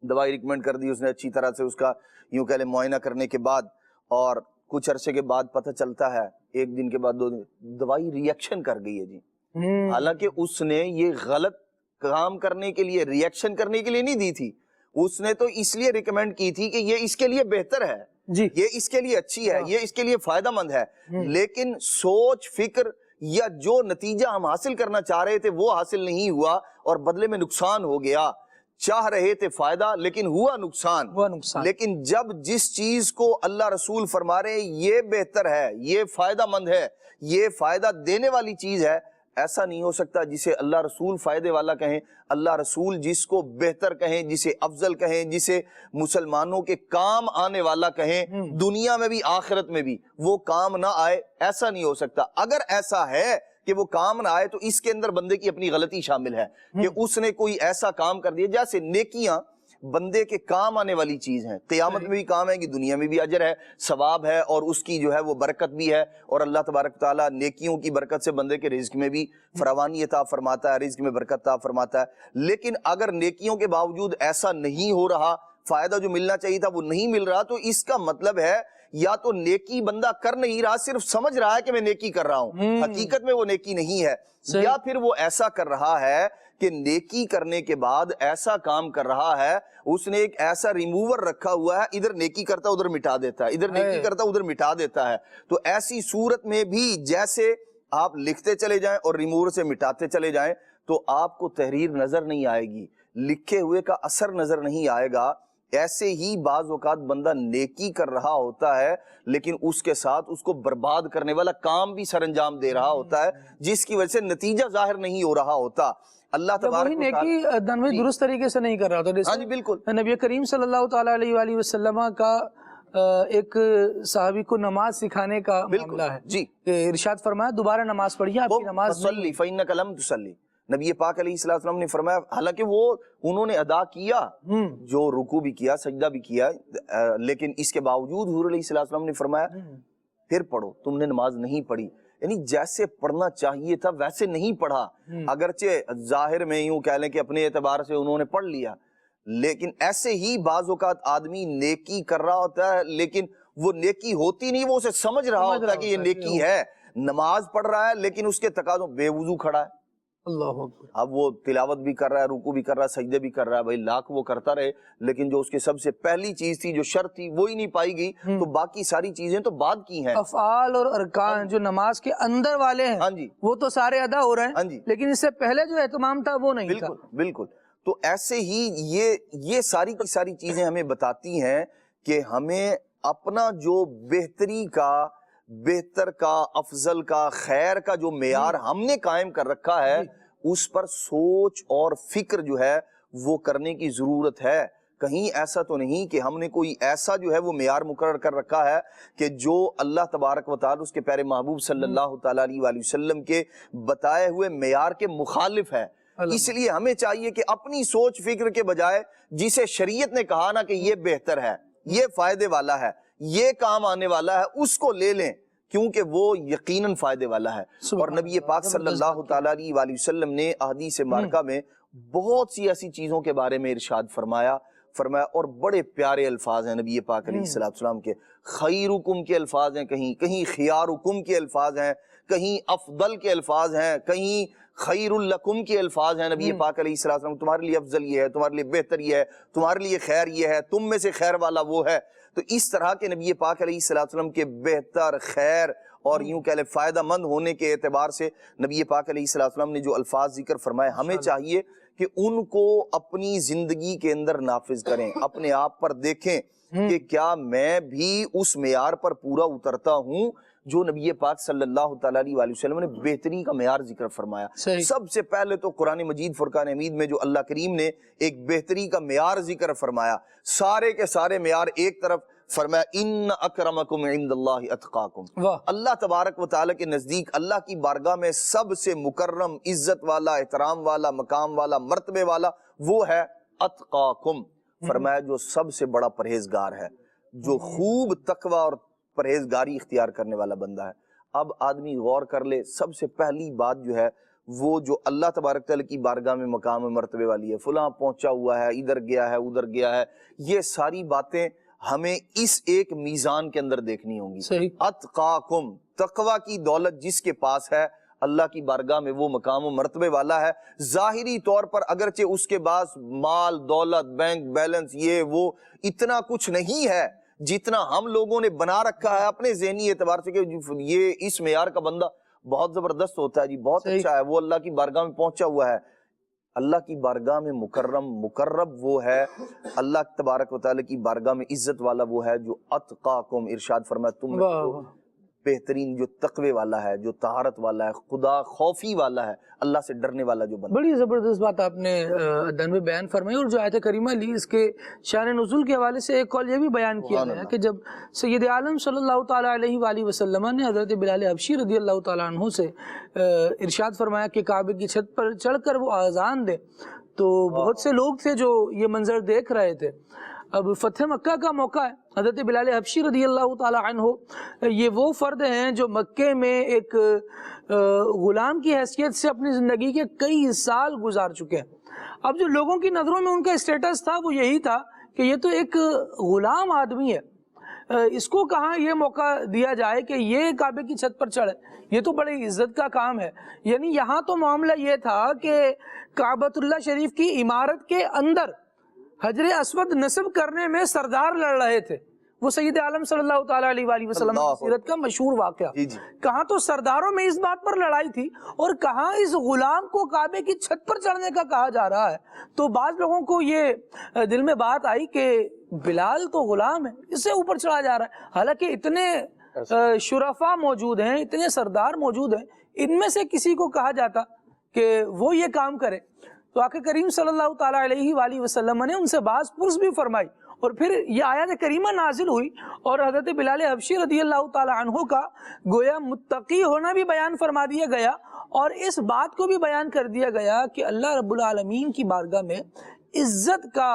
دوائی ریکمنڈ کر دی اس نے اچھی طرح سے، اس کا یوں کہہ لیں معائنہ کرنے کے بعد، اور کچھ عرصے کے بعد پتہ چلتا ہے، ایک دن کے بعد 2 دن، دوائی ریئیکشن کر گئی ہے جی، حالانکہ اس نے یہ غلط کام کرنے کے لیے، ریئیکشن کرنے کے لیے نہیں دی تھی، اس نے تو اس لیے ریکمینڈ کی تھی کہ یہ اس کے لیے بہتر ہے، یہ اس کے لیے اچھی ہے، یہ اس کے لیے فائدہ مند ہے، لیکن سوچ فکر یا جو نتیجہ ہم حاصل کرنا چاہ رہے تھے وہ حاصل نہیں ہوا، اور بدلے میں نقصان ہو گیا۔ چاہ رہے تھے فائدہ لیکن ہوا نقصان۔ لیکن جب جس چیز کو اللہ رسول فرما رہے ہیں یہ بہتر ہے، یہ فائدہ مند ہے، یہ فائدہ دینے والی چیز ہے، ایسا نہیں ہو سکتا جسے اللہ رسول فائدے والا کہیں، اللہ رسول جس کو بہتر کہیں، جسے افضل کہیں، جسے مسلمانوں کے کام آنے والا کہیں، دنیا میں بھی آخرت میں بھی وہ کام نہ آئے، ایسا نہیں ہو سکتا۔ اگر ایسا ہے کہ وہ کام نہ آئے تو اس کے اندر بندے کی اپنی غلطی شامل ہے کہ اس نے کوئی ایسا کام کر دیا، جیسے نیکیاں بندے کے کام آنے والی چیز ہیں، قیامت میں بھی کام ہے، کہ دنیا میں بھی اجر ہے، ثواب ہے، اور اس کی جو ہے وہ برکت بھی ہے، اور اللہ تبارک تعالیٰ نیکیوں کی برکت سے بندے کے رزق میں بھی فراوانی عطا فرماتا ہے، رزق میں برکت عطا فرماتا ہے۔ لیکن اگر نیکیوں کے باوجود ایسا نہیں ہو رہا، فائدہ جو ملنا چاہیے تھا وہ نہیں مل رہا، تو اس کا مطلب ہے یا تو نیکی بندہ کر نہیں رہا، صرف سمجھ رہا ہے کہ میں نیکی کر رہا ہوں، حقیقت میں وہ نیکی نہیں ہے، یا پھر وہ ایسا کر رہا ہے کہ نیکی کرنے کے بعد ایسا کام کر رہا ہے، اس نے ایک ایسا ریموور رکھا ہوا ہے، ادھر نیکی کرتا ادھر مٹا دیتا ہے، ادھر نیکی کرتا ادھر مٹا دیتا ہے۔ تو ایسی صورت میں بھی جیسے آپ لکھتے چلے جائیں اور ریموور سے مٹاتے چلے جائیں تو آپ کو تحریر نظر نہیں آئے گی، لکھے ہوئے کا اثر نظر نہیں آئے گا۔ ایسے ہی بعض اوقات بندہ نیکی کر رہا ہوتا ہے لیکن اس کے ساتھ اس کو برباد کرنے والا کام بھی سر انجام دے رہا ہوتا ہے، جس کی وجہ سے نتیجہ ظاہر نہیں ہو رہا ہوتا۔ اللہ تبارک و تعالی نیکی درست طریقے سے نہیں کر رہا ہوتا۔ ہاں جی بالکل، نبی کریم صلی اللہ تعالیٰ علیہ وآلہ وسلم کا ایک صحابی کو نماز سکھانے کا معاملہ ہے جی، کہ ارشاد فرمایا دوبارہ نماز پڑھیے، آپ کی نماز فصلی فإنک لم تصلی۔ نبی پاک علیہ السلام نے فرمایا، حالانکہ وہ انہوں نے ادا کیا، جو رکوع بھی کیا، سجدہ بھی کیا، لیکن اس کے باوجود حضور علیہ السلام نے فرمایا پھر پڑھو، تم نے نماز نہیں پڑھی، یعنی جیسے پڑھنا چاہیے تھا ویسے نہیں پڑھا۔ اگرچہ ظاہر میں یوں کہہ لیں کہ اپنے اعتبار سے انہوں نے پڑھ لیا، لیکن ایسے ہی بعض اوقات آدمی نیکی کر رہا ہوتا ہے لیکن وہ نیکی ہوتی نہیں، وہ اسے سمجھ رہا ہوتا ہے کہ یہ نیکی ہے، نماز پڑھ رہا ہے لیکن اس کے تقاضوں بے وضو کھڑا ہے، اللہ اکبر، اب وہ تلاوت بھی کر رہا ہے، رکوع بھی کر رہا ہے، سجدے بھی کر رہا ہے، بھائی لاکھ وہ کرتا رہے لیکن جو اس کے سب سے پہلی چیز تھی، جو شرط تھی، وہی نہیں پائی گئی، تو باقی ساری چیزیں تو بعد کی ہیں۔ افعال اور ارکان جو نماز کے اندر والے ہیں ہاں جی، وہ تو سارے ادا ہو رہے ہاں ہیں جی، لیکن اس سے پہلے جو اہتمام تھا وہ نہیں تھا۔ بالکل بالکل۔ تو ایسے ہی یہ ساری کی ساری چیزیں ہمیں بتاتی ہیں کہ ہمیں اپنا جو بہتری کا، بہتر کا، افضل کا، خیر کا جو معیار ہم نے قائم کر رکھا ہے، اس پر سوچ اور فکر جو ہے وہ کرنے کی ضرورت ہے۔ کہیں ایسا تو نہیں کہ ہم نے کوئی ایسا جو ہے وہ معیار مقرر کر رکھا ہے کہ جو اللہ تبارک و تعالی اس کے پیارے محبوب صلی اللہ تعالیٰ علیہ وآلہ وسلم کے بتائے ہوئے معیار کے مخالف ہے۔ اس لیے ہمیں چاہیے کہ اپنی سوچ فکر کے بجائے جسے شریعت نے کہا نا کہ یہ بہتر ہے، یہ فائدے والا ہے، یہ کام آنے والا ہے، اس کو لے لیں کیونکہ وہ یقیناً فائدے والا ہے۔ اور نبی پاک صلی اللہ تعالیٰ علیہ وآلہ وسلم نے احادیث مبارکہ میں بہت سی ایسی چیزوں کے بارے میں ارشاد فرمایا اور بڑے پیارے الفاظ ہیں نبی پاک علیہ السلام کے، خیرکم کے الفاظ ہیں، کہیں خیارکم کے الفاظ ہیں، کہیں افضل کے الفاظ ہیں، کہیں خیر لکم کے الفاظ ہیں۔ نبی پاک علیہ السلام تمہارے لیے افضل یہ ہے، تمہارے لیے بہتر یہ ہے، تمہارے لیے خیر یہ ہے، تم میں سے خیر والا وہ ہے۔ تو اس طرح کے نبی پاک علیہ السلام کے بہتر، خیر اور یوں کہہ لیں فائدہ مند ہونے کے اعتبار سے نبی پاک علیہ السلام نے جو الفاظ ذکر فرمائے، ہمیں چاہیے کہ ان کو اپنی زندگی کے اندر نافذ کریں، اپنے آپ پر دیکھیں کہ کیا میں بھی اس معیار پر پورا اترتا ہوں جو نبی پاک صلی اللہ تعالیٰ علیہ وآلہ وسلم نے بہتری کا معیار ذکر فرمایا۔ سب سے پہلے تو قرآن مجید فرقان حمید میں جو اللہ کریم نے ایک بہتری کا معیار ذکر فرمایا، سارے کے سارے معیار ایک طرف فرمایا ان اکرمکم عند اللہ اتقاکم، اللہ تبارک و تعالیٰ کے نزدیک، اللہ کی بارگاہ میں سب سے مکرم، عزت والا، احترام والا، مقام والا، مرتبے والا وہ ہے اتقاکم، فرمایا جو سب سے بڑا پرہیزگار ہے، جو خوب تقوی اور پرہیزگاری اختیار کرنے والا بندہ ہے۔ اب آدمی غور کر لے، سب سے پہلی بات جو ہے وہ جو اللہ تبارک تعالیٰ کی بارگاہ میں مقام مرتبے والی ہے، فلاں پہنچا ہوا ہے، ادھر گیا ہے، ادھر گیا ہے، یہ ساری باتیں ہمیں اس ایک میزان کے اندر دیکھنی ہوں گی۔ اتقاکم، تقوی کی دولت جس کے پاس ہے، اللہ کی بارگاہ میں وہ مقام و مرتبے والا ہے۔ ظاہری طور پر اگرچہ اس کے پاس مال، دولت، بینک بیلنس، یہ وہ اتنا کچھ نہیں ہے جتنا ہم لوگوں نے بنا رکھا ہے اپنے ذہنی اعتبار سے کہ یہ اس معیار کا بندہ بہت زبردست ہوتا ہے جی، بہت اچھا ہے، وہ اللہ کی بارگاہ میں پہنچا ہوا ہے۔ اللہ کی بارگاہ میں مقرب وہ ہے، اللہ تبارک و تعالیٰ کی بارگاہ میں عزت والا وہ ہے جو اتقاکم، ارشاد فرمایا تم بہترین جو تقوی والا ہے، جو طہارت والا ہے، خدا خوفی والا ہے، اللہ سے ڈرنے والا جو بندہ۔ بڑی زبردست بات آپ نے دنوے بیان فرمائی، اور جو آیت کریمہ لی اس کے شان نزول کے حوالے سے ایک قول یہ بھی بیان کیا گیا کہ جب سید عالم صلی اللہ تعالیٰ علیہ وآلہ وسلم نے حضرت بلال حبشی رضی اللہ تعالیٰ عنہ سے ارشاد فرمایا کہ کعبے کی چھت پر چڑھ کر وہ اذان دے، تو بہت سے لوگ تھے جو یہ منظر دیکھ رہے تھے. اب فتح مکہ کا موقع ہے. حضرت بلال حبشی رضی اللہ تعالی عنہ یہ وہ فرد ہیں جو مکے میں ایک غلام کی حیثیت سے اپنی زندگی کے کئی سال گزار چکے ہیں. اب جو لوگوں کی نظروں میں ان کا اسٹیٹس تھا وہ یہی تھا کہ یہ تو ایک غلام آدمی ہے, اس کو کہاں یہ موقع دیا جائے کہ یہ کعبے کی چھت پر چڑھے, یہ تو بڑی عزت کا کام ہے. یعنی یہاں تو معاملہ یہ تھا کہ کعبۃ اللہ شریف کی عمارت کے اندر حجر اسود نصب کرنے میں سردار لڑ رہے تھے. وہ سید عالم صلی اللہ تعالیٰ علیہ وآلہ وسلم کی سیرت کا مشہور واقعہ. کہاں تو سرداروں میں اس بات پر لڑائی تھی اور کہاں اس غلام کو کعبے کی چھت پر چڑھنے کا کہا جا رہا ہے. تو بعض لوگوں کو یہ دل میں بات آئی کہ بلال تو غلام ہے, اس سے اوپر چڑھا جا رہا ہے, حالانکہ اتنے شرفا موجود ہیں, اتنے سردار موجود ہیں, ان میں سے کسی کو کہا جاتا کہ وہ یہ کام کرے. تو آقا کریم صلی اللہ تعالیٰ علیہ وآلہ وسلم نے ان سے باز پرس بھی فرمائی, اور پھر یہ آیت کریمہ نازل ہوئی اور حضرت بلال حبشی رضی اللہ تعالیٰ عنہ کا گویا متقی ہونا بھی بیان فرما دیا گیا, اور اس بات کو بھی بیان کر دیا گیا کہ اللہ رب العالمین کی بارگاہ میں عزت کا,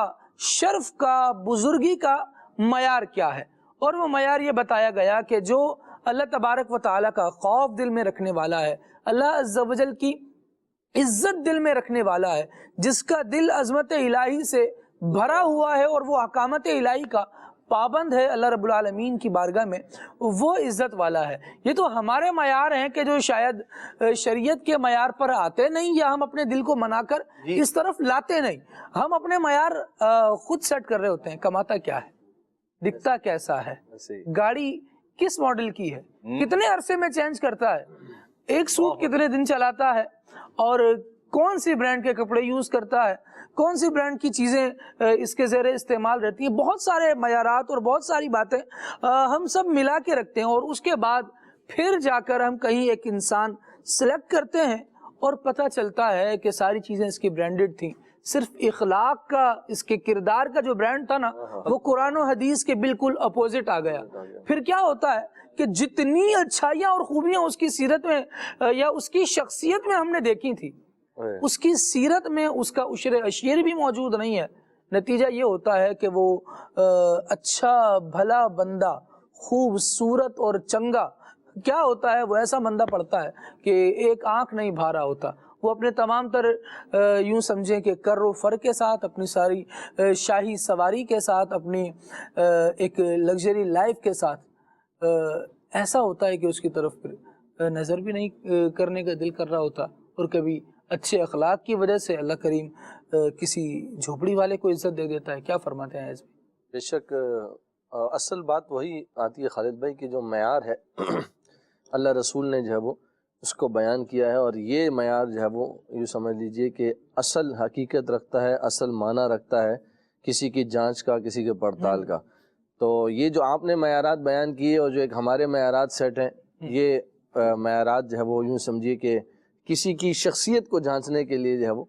شرف کا, بزرگی کا معیار کیا ہے. اور وہ معیار یہ بتایا گیا کہ جو اللہ تبارک و تعالیٰ کا خوف دل میں رکھنے والا ہے, اللہ عز و جل کی عزت دل میں رکھنے والا ہے, جس کا دل عظمت الہی سے بھرا ہوا ہے اور وہ حکامت الہی کا پابند ہے اللہ رب العالمین کی بارگاہ میں, وہ عزت والا ہے. یہ تو ہمارے معیار ہیں کہ جو شاید شریعت کے معیار پر آتے نہیں, یا ہم اپنے دل کو منا کر اس طرف لاتے نہیں. ہم اپنے معیار خود سیٹ کر رہے ہوتے ہیں. کماتا کیا ہے, دکھتا کیسا ہے, گاڑی کس ماڈل کی ہے, کتنے عرصے میں چینج کرتا ہے, ایک سوٹ کتنے دن چلاتا ہے, اور کون سی برانڈ کے کپڑے یوز کرتا ہے, کون سی برانڈ کی چیزیں اس کے زیر استعمال رہتی ہیں. بہت سارے معیارات اور بہت ساری باتیں ہم سب ملا کے رکھتے ہیں, اور اس کے بعد پھر جا کر ہم کہیں ایک انسان سلیکٹ کرتے ہیں اور پتہ چلتا ہے کہ ساری چیزیں اس کی برانڈڈ تھیں. صرف اخلاق کا, اس کے کردار کا جو برانڈ تھا نا, وہ قرآن و حدیث کے بالکل اپوزٹ آ گیا. پھر کیا ہوتا ہے کہ جتنی اچھائیاں اور خوبیاں اس کی سیرت میں یا اس کی شخصیت میں ہم نے دیکھی تھی, اس کی سیرت میں اس کا عشر اشیر بھی موجود نہیں ہے. نتیجہ یہ ہوتا ہے کہ وہ اچھا بھلا بندہ, خوبصورت اور چنگا کیا ہوتا ہے, وہ ایسا بندہ پڑتا ہے کہ ایک آنکھ نہیں بھا رہا ہوتا. وہ اپنے تمام تر یوں سمجھیں کہ کر و فر کے ساتھ, اپنی ساری شاہی سواری کے ساتھ, اپنی ایک لگژری لائف کے ساتھ ایسا ہوتا ہے کہ اس کی طرف نظر بھی نہیں کرنے کا دل کر رہا ہوتا. اور کبھی اچھے اخلاق کی وجہ سے اللہ کریم کسی جھوپڑی والے کو عزت دے دیتا ہے. کیا فرماتے ہیں اس میں؟ بے شک اصل بات وہی آتی ہے خالد بھائی کہ جو معیار ہے اللہ رسول نے جو ہے وہ اس کو بیان کیا ہے, اور یہ معیار جو ہے وہ یوں سمجھ لیجئے کہ اصل حقیقت رکھتا ہے, اصل معنی رکھتا ہے کسی کی جانچ کا, کسی کے پڑتال کا. تو یہ جو آپ نے معیارات بیان کیے اور جو ایک ہمارے معیارات سیٹ ہیں, یہ معیارات جو ہے وہ یوں سمجھیے کہ کسی کی شخصیت کو جانچنے کے لیے جو ہے وہ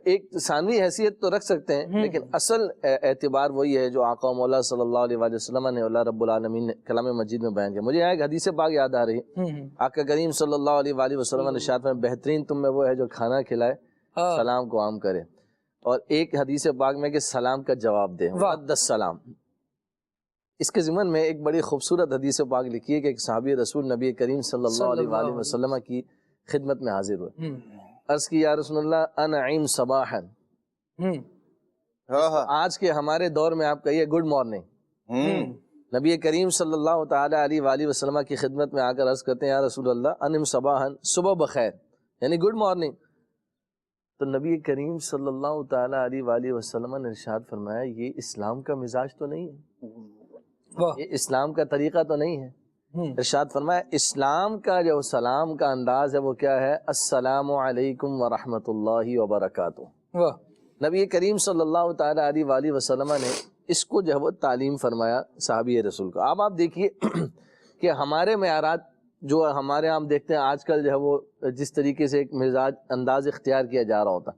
ایک ثانوی حیثیت تو رکھ سکتے ہیں, لیکن اصل اعتبار وہی ہے جو آقا و مولا صلی اللہ علیہ وآلہ وسلم نے, اللہ رب العالمین نے کلام مجید میں بیان کیا. مجھے ایک حدیث پاک یاد آ رہی ہے, آقا کریم صلی اللہ علیہ وآلہ وسلم نے ارشاد فرمایا بہترین تم میں وہ ہے جو کھانا کھلائے, سلام کو عام کرے, اور ایک حدیث پاک میں کہ سلام کا جواب دے, رد السلام. اس کے ضمن میں ایک بڑی خوبصورت حدیث پاک لکھی ہے کہ ایک صحابی رسول نبی کریم صلی اللہ علیہ وآلہ وسلم کی خدمت میں حاضر ہوئے. عرض کی یا رسول اللہ انعیم صباحا, آج کے ہمارے دور میں آپ کہیے گڈ مارننگ. نبی کریم صلی اللہ تعالی علیہ وآلہ وسلم کی خدمت میں آ کر عرض کرتے ہیں یا رسول اللہ انعم صباحا, صبح بخیر, یعنی گڈ مارننگ. تو نبی کریم صلی اللہ تعالی علیہ وآلہ وسلم نے ارشاد فرمایا یہ اسلام کا مزاج تو نہیں ہے, یہ اسلام کا طریقہ تو نہیں ہے. ارشاد فرمایا اسلام کا جو سلام کا انداز ہے وہ کیا ہے, السلام علیکم ورحمۃ اللہ وبرکاتہ. نبی کریم صلی اللہ تعالی علیہ وآلہ وسلم نے اس کو جو ہے وہ تعلیم فرمایا صحابی رسول کو. اب آپ دیکھیے کہ ہمارے معیارات جو ہمارے ہم دیکھتے ہیں آج کل جو ہے وہ جس طریقے سے ایک مزاج انداز اختیار کیا جا رہا ہوتا,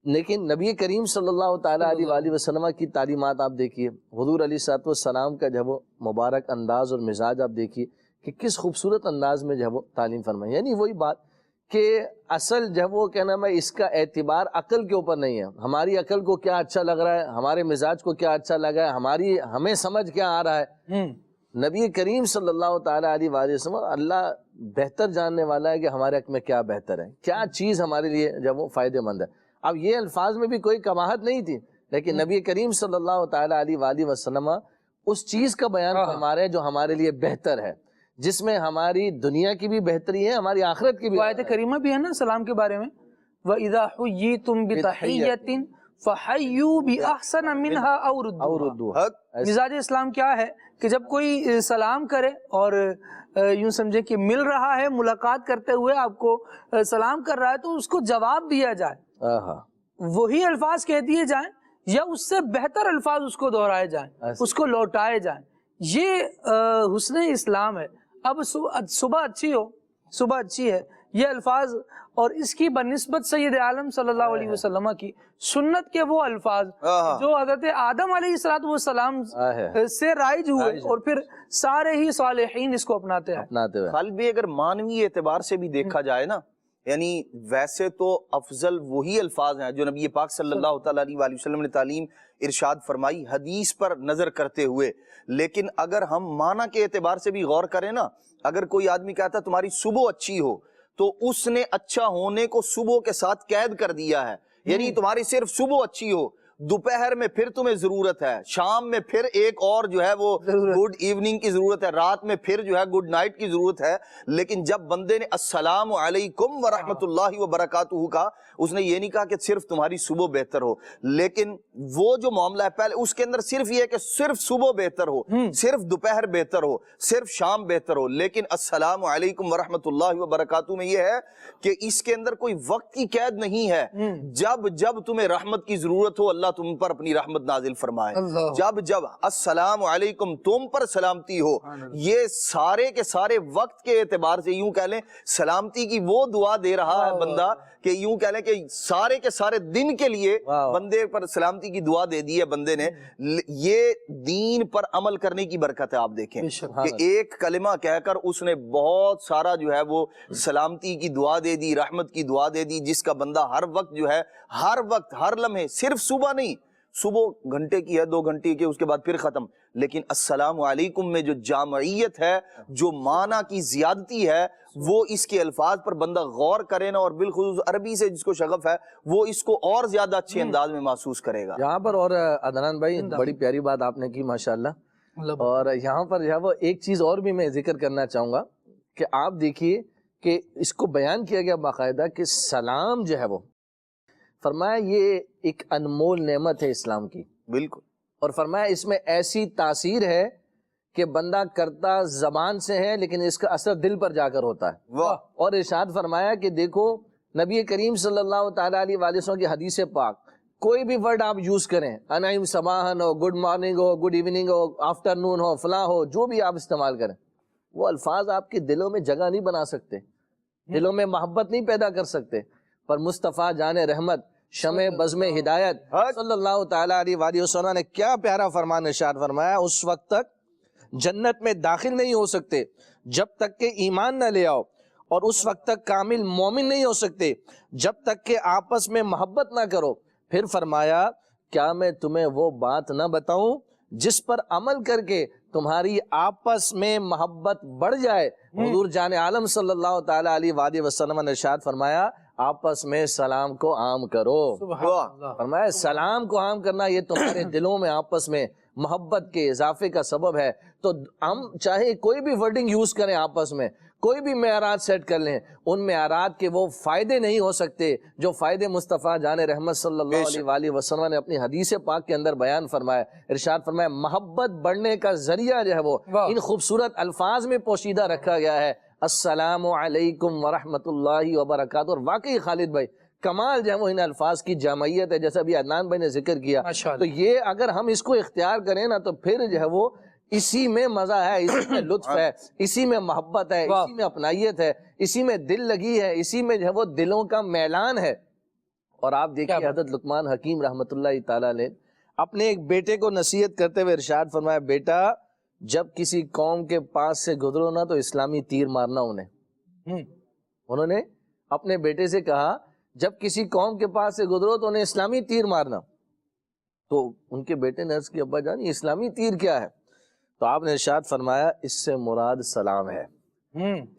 لیکن نبی کریم صلی اللہ تعالیٰ علیہ وآلہ وسلم کی تعلیمات آپ دیکھیے, حضور علیہ الصلوۃ والسلام کا جو ہے وہ مبارک انداز اور مزاج آپ دیکھیے کہ کس خوبصورت انداز میں جو ہے وہ تعلیم فرمائی. یعنی وہی بات کہ اصل جو وہ کہنا میں اس کا اعتبار عقل کے اوپر نہیں ہے، ہماری عقل کو کیا اچھا لگ رہا ہے، ہمارے مزاج کو کیا اچھا لگا ہے، ہمیں سمجھ کیا آ رہا ہے۔ نبی کریم صلی اللہ تعالیٰ علیہ وآلہ وسلم، اللہ بہتر جاننے والا ہے کہ ہمارے حق میں کیا بہتر ہے، کیا چیز ہمارے لیے جب وہ فائدہ مند ہے۔ اب یہ الفاظ میں بھی کوئی کباہت نہیں تھی، لیکن نبی کریم صلی اللہ تعالیٰ علیہ وآلہ وسلم اس چیز کا بیان فرما رہے ہیں جو ہمارے لیے بہتر ہے، جس میں ہماری دنیا کی بھی بہتری ہے، ہماری آخرت کی بھی۔ آیت کریمہ بھی ہے نا سلام کے بارے میں، وَإِذَا حُيِّيتُم بِتَحِيَّةٍ فَحَيُّوا بِأَحْسَنَ مِنْهَا أَوْ رُدُّوهَا۔ مزاج اسلام کیا ہے کہ جب کوئی سلام کرے اور یوں سمجھے کہ مل رہا ہے، ملاقات کرتے ہوئے آپ کو سلام کر رہا ہے تو اس کو جواب دیا جائے، وہی الفاظ کہہ دیے جائیں یا اس سے بہتر الفاظ اس کو دہرائے جائیں، اس کو لوٹائے جائیں، یہ حسن اسلام ہے۔ اب صبح اچھی ہو، صبح اچھی ہے، یہ الفاظ اور اس کی بنسبت سید عالم صلی اللہ علیہ وسلم کی سنت کے وہ الفاظ جو حضرت آدم علیہ السلام سے رائج ہوئے اور پھر سارے ہی صالحین اس کو اپناتے ہیں۔ خالد بھی اگر مانوی اعتبار سے بھی دیکھا جائے نا، یعنی ویسے تو افضل وہی الفاظ ہیں جو نبی پاک صلی اللہ تعالیٰ علیہ وآلہ وسلم نے تعلیم ارشاد فرمائی حدیث پر نظر کرتے ہوئے، لیکن اگر ہم معنی کے اعتبار سے بھی غور کریں نا، اگر کوئی آدمی کہتا ہے تمہاری صبح اچھی ہو تو اس نے اچھا ہونے کو صبح کے ساتھ قید کر دیا ہے، یعنی تمہاری صرف صبح اچھی ہو، دوپہر میں پھر تمہیں ضرورت ہے، شام میں پھر ایک اور جو ہے وہ گڈ ایوننگ کی ضرورت ہے، رات میں پھر جو ہے گڈ نائٹ کی ضرورت ہے۔ لیکن جب بندے نے السلام علیکم ورحمۃ اللہ وبرکاتہ کہا، اس نے یہ نہیں کہا کہ صرف تمہاری صبح بہتر ہو، لیکن وہ جو معاملہ ہے پہلے اس کے اندر صرف یہ ہے کہ صرف صبح بہتر ہو، صرف دوپہر بہتر ہو، صرف شام بہتر ہو، لیکن السلام علیکم ورحمۃ اللہ وبرکاتہ میں یہ ہے کہ اس کے اندر کوئی وقت کی قید نہیں ہے، جب جب تمہیں رحمت کی ضرورت ہو اللہ تم پر اپنی رحمت نازل فرمائے، جب جب السلام علیکم تم پر سلامتی ہو، یہ سارے کے سارے وقت کے اعتبار سے یوں کہہ لیں سلامتی کی وہ دعا دے رہا ہے بندہ کہ یوں کہہ لیں کہ سارے کے سارے دن کے لیے بندے پر سلامتی کی دعا دے دی ہے بندے نے۔ یہ دین پر عمل کرنے کی برکت ہے۔ آپ دیکھیں کہ ایک کلمہ کہہ کر اس نے بہت سارا جو ہے وہ سلامتی کی دعا دے دی، رحمت کی دعا دے دی، جس کا بندہ ہر وقت جو ہے ہر وقت ہر لمحے، صرف صبح نہیں، صبح گھنٹے کی ہے 2 گھنٹے کی، اس کے بعد پھر ختم، لیکن السلام علیکم میں جو جامعیت ہے، جو معنی کی زیادتی ہے، وہ اس کے الفاظ پر بندہ غور کرے نا، اور بالخصوص عربی سے جس کو شغف ہے وہ اس کو اور زیادہ اچھے انداز میں محسوس کرے گا۔ یہاں پر اور عدنان بھائی بڑی پیاری بات آپ نے کی ماشاءاللہ، اور یہاں پر جو ہے وہ ایک چیز اور بھی میں ذکر کرنا چاہوں گا کہ آپ دیکھیے کہ اس کو بیان کیا گیا باقاعدہ کہ سلام جو ہے وہ فرمایا یہ ایک انمول نعمت ہے اسلام کی، بالکل، اور فرمایا اس میں ایسی تاثیر ہے کہ بندہ کرتا زبان سے ہے لیکن اس کا اثر دل پر جا کر ہوتا ہے۔ اور ارشاد فرمایا کہ دیکھو نبی کریم صلی اللہ تعالیٰ علیہ وآلہ وسلم کی حدیث پاک، کوئی بھی ورڈ آپ یوز کریں، انعیم صباحن ہو، گڈ مارننگ ہو، گڈ ایوننگ ہو، آفٹر نون ہو، فلاں ہو، جو بھی آپ استعمال کریں، وہ الفاظ آپ کے دلوں میں جگہ نہیں بنا سکتے، دلوں میں محبت نہیں پیدا کر سکتے، پر مصطفیٰ جان رحمت شمع بزم ہدایت صلی اللہ تعالیٰ علیہ وآلہ وسلم نے کیا پیارا فرمان ارشاد فرمایا، اس وقت تک جنت میں داخل نہیں ہو سکتے جب تک کہ ایمان نہ لے آؤ، اور اس وقت تک کامل مومن نہیں ہو سکتے جب تک کہ آپس میں محبت نہ کرو۔ پھر فرمایا کیا میں تمہیں وہ بات نہ بتاؤں جس پر عمل کر کے تمہاری آپس میں محبت بڑھ جائے۔ حضور جان عالم صلی اللہ تعالیٰ علیہ وآلہ وسلم نے ارشاد فرمایا آپس میں سلام کو عام کرو۔ فرمایا سلام کو عام کرنا یہ تمہارے دلوں میں آپس میں محبت کے اضافے کا سبب ہے۔ تو ہم چاہے کوئی بھی ورڈنگ یوز کریں، آپس میں کوئی بھی معیارات سیٹ کر لیں، ان معیارات کے وہ فائدے نہیں ہو سکتے جو فائدے مصطفیٰ جان رحمت صلی اللہ علیہ وآلہ وسلم نے اپنی حدیث پاک کے اندر بیان فرمایا۔ ارشاد فرمایا محبت بڑھنے کا ذریعہ جو ہے وہ ان خوبصورت الفاظ میں پوشیدہ رکھا گیا ہے، السلام علیکم ورحمۃ اللہ وبرکاتہ۔ اور واقعی خالد بھائی کمال جو ہے وہ ان الفاظ کی جامعیت ہے، جیسا بھی عدنان بھائی نے ذکر کیا۔ تو یہ اگر ہم اس کو اختیار کریں نا تو پھر جو ہے وہ اسی میں مزہ ہے، اسی میں لطف ہے، اسی میں محبت ہے، اسی میں اپنائیت ہے، اسی میں دل لگی ہے، اسی میں جو ہے وہ دلوں کا میلان ہے۔ اور آپ دیکھیے حضرت لقمان حکیم رحمۃ اللہ تعالیٰ علیہ اپنے ایک بیٹے کو نصیحت کرتے ہوئے ارشاد فرمایا بیٹا جب کسی قوم کے پاس سے گزرو نا تو اسلامی تیر مارنا انہیں۔ انہوں نے اپنے بیٹے سے کہا جب کسی قوم کے پاس سے گزرو تو انہیں اسلامی تیر مارنا. تو ان کے بیٹے نے عرض کی ابا جان یہ اسلامی تیر کیا ہے؟ تو آپ نے ارشاد فرمایا اس سے مراد سلام ہے.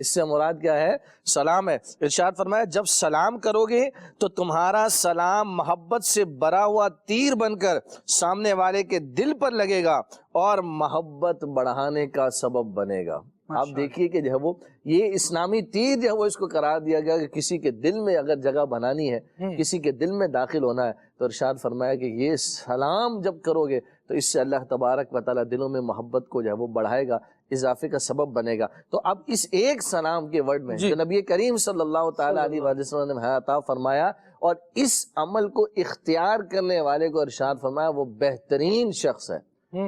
اس سے مراد کیا ہے؟ سلام ہے. ارشاد فرمایا جب سلام کرو گے تو تمہارا سلام محبت سے بھرا ہوا تیر بن کر سامنے والے کے دل پر لگے گا اور محبت بڑھانے کا سبب بنے گا. آپ دیکھیے کہ جو ہے وہ یہ اسلامی تیر جو ہے وہ اس کو قرار دیا گیا کہ کسی کے دل میں اگر جگہ بنانی ہے، کسی کے دل میں داخل ہونا ہے، تو ارشاد فرمایا کہ یہ سلام جب کرو گے تو اس سے اللہ تبارک و تعالیٰ دلوں میں محبت کو جو ہے وہ بڑھائے گا، اضافے کا سبب بنے گا. تو اب اس ایک سلام کے ورڈ میں جو نبی کریم صلی اللہ تعالیٰ علیہ وسلم نے عطا فرمایا اور اس عمل کو اختیار کرنے والے کو ارشاد فرمایا وہ بہترین شخص ہے.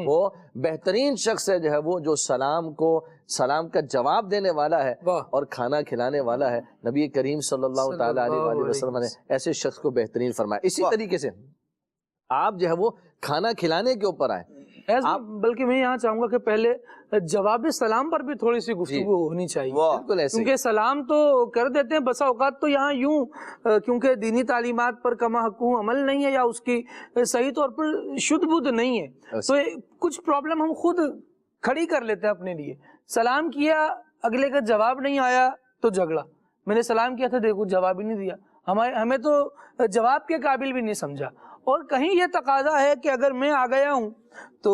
وہ بہترین شخص ہے جو ہے وہ جو سلام کا جواب دینے والا ہے اور کھانا کھلانے والا ہے. نبی کریم صلی اللہ تعالیٰ علیہ وسلم نے ایسے شخص کو بہترین فرمایا. اسی طریقے سے آپ جو ہے وہ کھانا کھلانے کے اوپر آئے. بلکہ میں یہاں چاہوں گا کہ پہلے جواب سلام پر بھی تھوڑی سی گفتگو ہونی چاہیے. بالکل ایسے کیونکہ سلام تو کر دیتے ہیں بسا اوقات تو یہاں یوں کیونکہ دینی تعلیمات پر کما حقوق عمل نہیں ہے یا اس کی صحیح طور پر شدھ بدھ نہیں ہے، تو کچھ پرابلم ہم خود کھڑی کر لیتے ہیں اپنے لیے. سلام کیا، اگلے کا جواب نہیں آیا تو جھگڑا. میں نے سلام کیا تھا، دیکھو جواب ہی نہیں دیا، ہمیں تو جواب کے قابل بھی نہیں سمجھا. اور کہیں یہ تقاضا ہے کہ اگر میں آ گیا ہوں تو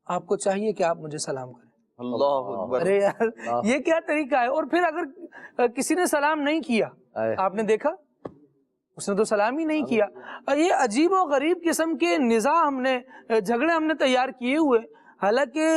آپ کو چاہیے کہ آپ مجھے سلام کریں. اللہ اکبر. ارے یار یہ کیا طریقہ ہے؟ اور پھر اگر کسی نے سلام نہیں کیا، آپ نے دیکھا اس نے تو سلام ہی نہیں کیا. یہ عجیب و غریب قسم کے نزاع جھگڑے ہم نے تیار کیے ہوئے. حالانکہ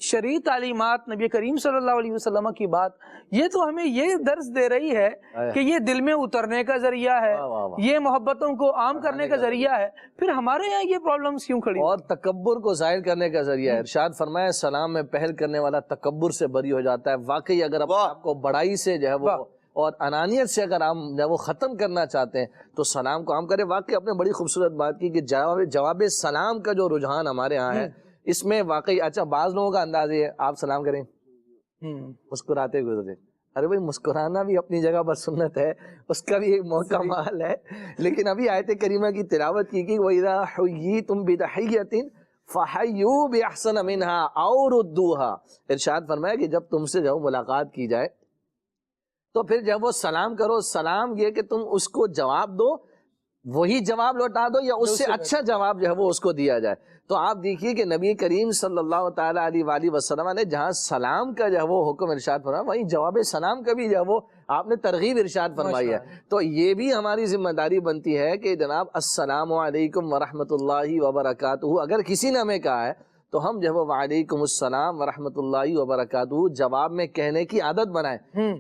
شرعی تعلیمات نبی کریم صلی اللہ علیہ وسلم کی بات یہ تو ہمیں یہ درس دے رہی ہے کہ یہ دل میں اترنے کا ذریعہ ہے، یہ محبتوں کو عام کرنے کا ذریعہ ہے. پھر ہمارے یہاں یہ پرابلمز کیوں کھڑی؟ اور تکبر کو ظاہر کرنے کا ذریعہ ہے. ارشاد فرمایا سلام میں پہل کرنے والا تکبر سے بری ہو جاتا ہے. واقعی اگر آپ کو بڑائی سے جو ہے وہ اور انانیت سے اگر ہم جو وہ ختم کرنا چاہتے ہیں تو سلام کو عام کریں. واقعی آپ نے بڑی خوبصورت بات کی کہ جواب سلام کا جو رجحان ہمارے ہاں ہے اس میں واقعی اچھا بعض لوگوں کا انداز ہے آپ سلام کریں مسکراتے گزرے. ارے بھائی مسکرانا بھی اپنی جگہ پر سنت ہے، اس کا بھی ایک موقع محل ہے. لیکن ابھی آیت کریمہ کی تلاوت کی کہ وَإِذَا حُيِّيتُم بِتَحِيَّةٍ فَحَيُّوا بِأَحْسَنَ مِنْهَا أَوْ رُدُّوهَا. ارشاد فرمایا کہ جب تم سے جو ملاقات کی جائے تو پھر جب وہ سلام کرو، سلام یہ کہ تم اس کو جواب دو، وہی جواب لوٹا دو یا اس سے اچھا جواب جو ہے وہ اس کو دیا جائے. تو آپ دیکھیے کہ نبی کریم صلی اللہ تعالیٰ علیہ وآلہ وسلم نے جہاں سلام کا جو ہے وہ حکم ارشاد فرمایا وہیں جواب سلام کا بھی جو ہے وہ آپ نے ترغیب ارشاد فرمائی ہے. تو یہ بھی ہماری ذمہ داری بنتی ہے کہ جناب السلام علیکم ورحمۃ اللہ وبرکاتہ اگر کسی نے ہمیں کہا ہے تو ہم جو ہے وعلیکم السلام ورحمۃ اللہ وبرکاتہ جواب میں کہنے کی عادت بنائیں.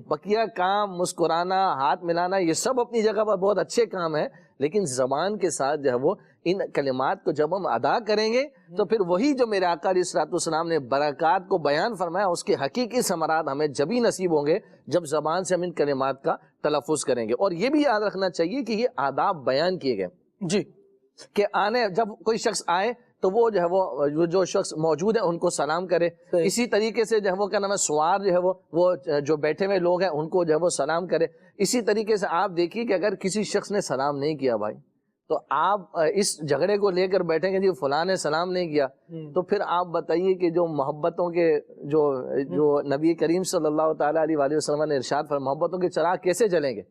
بقیہ کام مسکرانا، ہاتھ ملانا، یہ سب اپنی جگہ پر بہت اچھے کام ہیں، لیکن زبان کے ساتھ جو ہے وہ ان کلمات کو جب ہم ادا کریں گے تو پھر وہی جو میرے آقا علیہ الصلوۃ والسلام نے برکات کو بیان فرمایا اس کے حقیقی ثمرات ہمیں جبھی نصیب ہوں گے جب زبان سے ہم ان کلمات کا تلفظ کریں گے. اور یہ بھی یاد رکھنا چاہیے کہ یہ آداب بیان کیے گئے کہ جب کوئی شخص آئے تو وہ جو ہے وہ جو شخص موجود ہیں ان کو سلام کرے. اسی طریقے سے جو ہے وہ کیا نام ہے سوار جو ہے وہ جو بیٹھے ہوئے لوگ ہیں ان کو جو ہے وہ سلام کرے. اسی طریقے سے آپ دیکھیے کہ اگر کسی شخص نے سلام نہیں کیا بھائی تو آپ اس جھگڑے کو لے کر بیٹھیں گے جی فلاں نے سلام نہیں کیا، تو پھر آپ بتائیے کہ جو محبتوں کے جو نبی کریم صلی اللہ تعالیٰ علیہ وآلہ وسلم نے ارشاد فرمایا محبتوں کے چراغ کیسے جلیں گے؟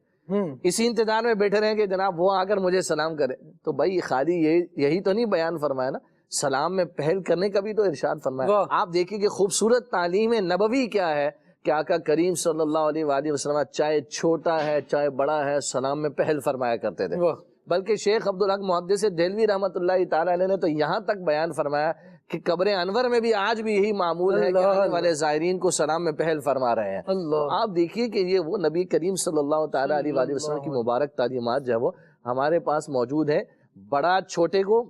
اسی انتظار میں بیٹھے رہیں گے جناب وہ آ کر مجھے سلام کرے. تو بھائی خالی یہی تو نہیں بیان فرمایا نا، سلام میں پہل کرنے کا بھی تو ارشاد فرمایا. آپ دیکھیے کہ خوبصورت تعلیم نبوی کیا ہے کہ آقا کریم صلی اللہ علیہ وآلہ وسلم چاہے چھوٹا ہے چاہے بڑا ہے سلام میں پہل فرمایا کرتے تھے. بلکہ شیخ عبدالحق محدث دہلوی رحمۃ اللہ تعالیٰ علیہ نے تو یہاں تک بیان فرمایا کہ قبر انور میں بھی آج بھی یہی معمول ہے کہ آنے والے زائرین کو سلام میں پہل فرما رہے ہیں. آپ دیکھیے کہ یہ وہ نبی کریم صلی اللہ تعالیٰ علیہ وآلہ وسلم کی مبارک تعلیمات جو ہے وہ ہمارے پاس موجود ہیں. بڑا چھوٹے کو،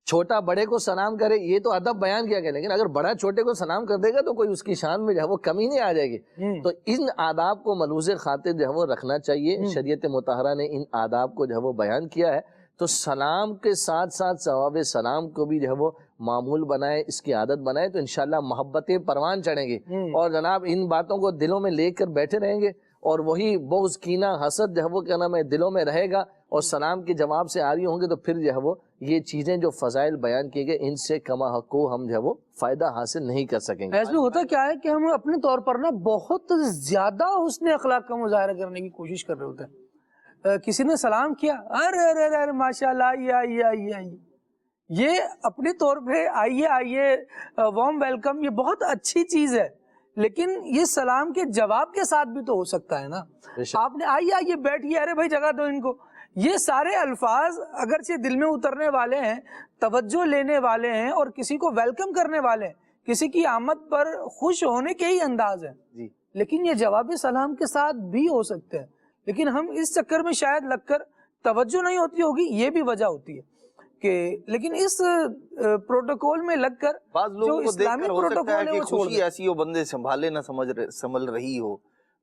چھوٹا بڑے کو سلام کرے، یہ تو ادب بیان کیا گیا، لیکن اگر بڑا چھوٹے کو سلام کر دے گا تو کوئی اس کی شان میں جو ہے وہ کمی نہیں آ جائے گی. تو ان آداب کو ملحوظ خاطر جو ہے وہ رکھنا چاہیے. شریعت مطہرہ نے ان آداب کو جو ہے وہ بیان کیا ہے. تو سلام کے ساتھ ساتھ ثواب سلام کو بھی جو ہے وہ معمول بنائے، اس کی عادت بنائے تو انشاءاللہ محبتیں پروان چڑھیں گی. اور جناب ان باتوں کو دلوں میں لے کر بیٹھے رہیں گے اور وہی بغض کینہ حسد جو ہے وہ کیا نام ہے دلوں میں رہے گا اور سلام کے جواب سے عاری ہوں گے، تو پھر جو ہے وہ یہ چیزیں جو فضائل بیان کیے گئے ان سے کما حق ہم جو ہے وہ فائدہ حاصل نہیں کر سکیں گے۔ ایسے میں ہوتا کیا ہے کہ ہم اپنے طور پر نا بہت زیادہ حسن اخلاق کا مظاہرہ کرنے کی کوشش کر رہے ہوتے ہیں۔ کسی نے سلام کیا، ارے ارے ارے ماشاء اللہ آئیے آئیے آئیے آئیے، یہ اپنے طور پہ آئیے آئیے وارم ویلکم، یہ بہت اچھی چیز ہے، لیکن یہ سلام کے جواب کے ساتھ بھی تو ہو سکتا ہے نا۔ آپ نے آئیے آئیے بیٹھیے، ارے بھائی جگہ دو ان کو، یہ سارے الفاظ اگرچہ دل میں اترنے والے ہیں، توجہ لینے والے ہیں اور کسی کو ویلکم کرنے والے ہیں، کسی کی آمد پر خوش ہونے کے ہی انداز ہیں، لیکن یہ جواب سلام کے ساتھ بھی ہو سکتے ہیں۔ لیکن ہم اس چکر میں شاید لگ کر توجہ نہیں ہوتی ہوگی، یہ بھی وجہ ہوتی ہے کہ لیکن اس پروٹوکول میں لگ کر بعض جو لوگوں کو دیکھ اسلامی کر ہو سکتا پروٹوکول ہے ہے کہ وہ چھوڑ خوشی دیں۔ ایسی ہو بندے سنبھالے نہ سنبھل رہی ہو،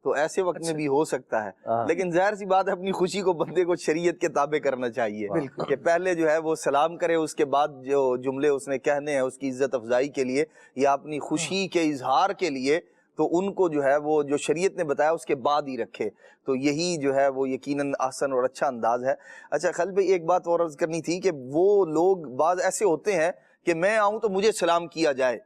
تو ایسے وقت میں بھی ہو سکتا ہے، لیکن ظاہر سی بات ہے اپنی خوشی کو بندے کو شریعت کے تابع کرنا چاہیے کہ پہلے جو ہے وہ سلام کرے، اس کے بعد جو جملے اس نے کہنے ہیں اس کی عزت افزائی کے لیے یا اپنی خوشی کے اظہار کے لیے، تو ان کو جو ہے وہ جو شریعت نے بتایا اس کے بعد ہی رکھے، تو یہی جو ہے وہ یقیناً احسن اور اچھا انداز ہے۔ اچھا خالد بھائی، ایک بات اور عرض کرنی تھی کہ وہ لوگ بعض ایسے ہوتے ہیں کہ میں آؤں تو مجھے سلام کیا جائے،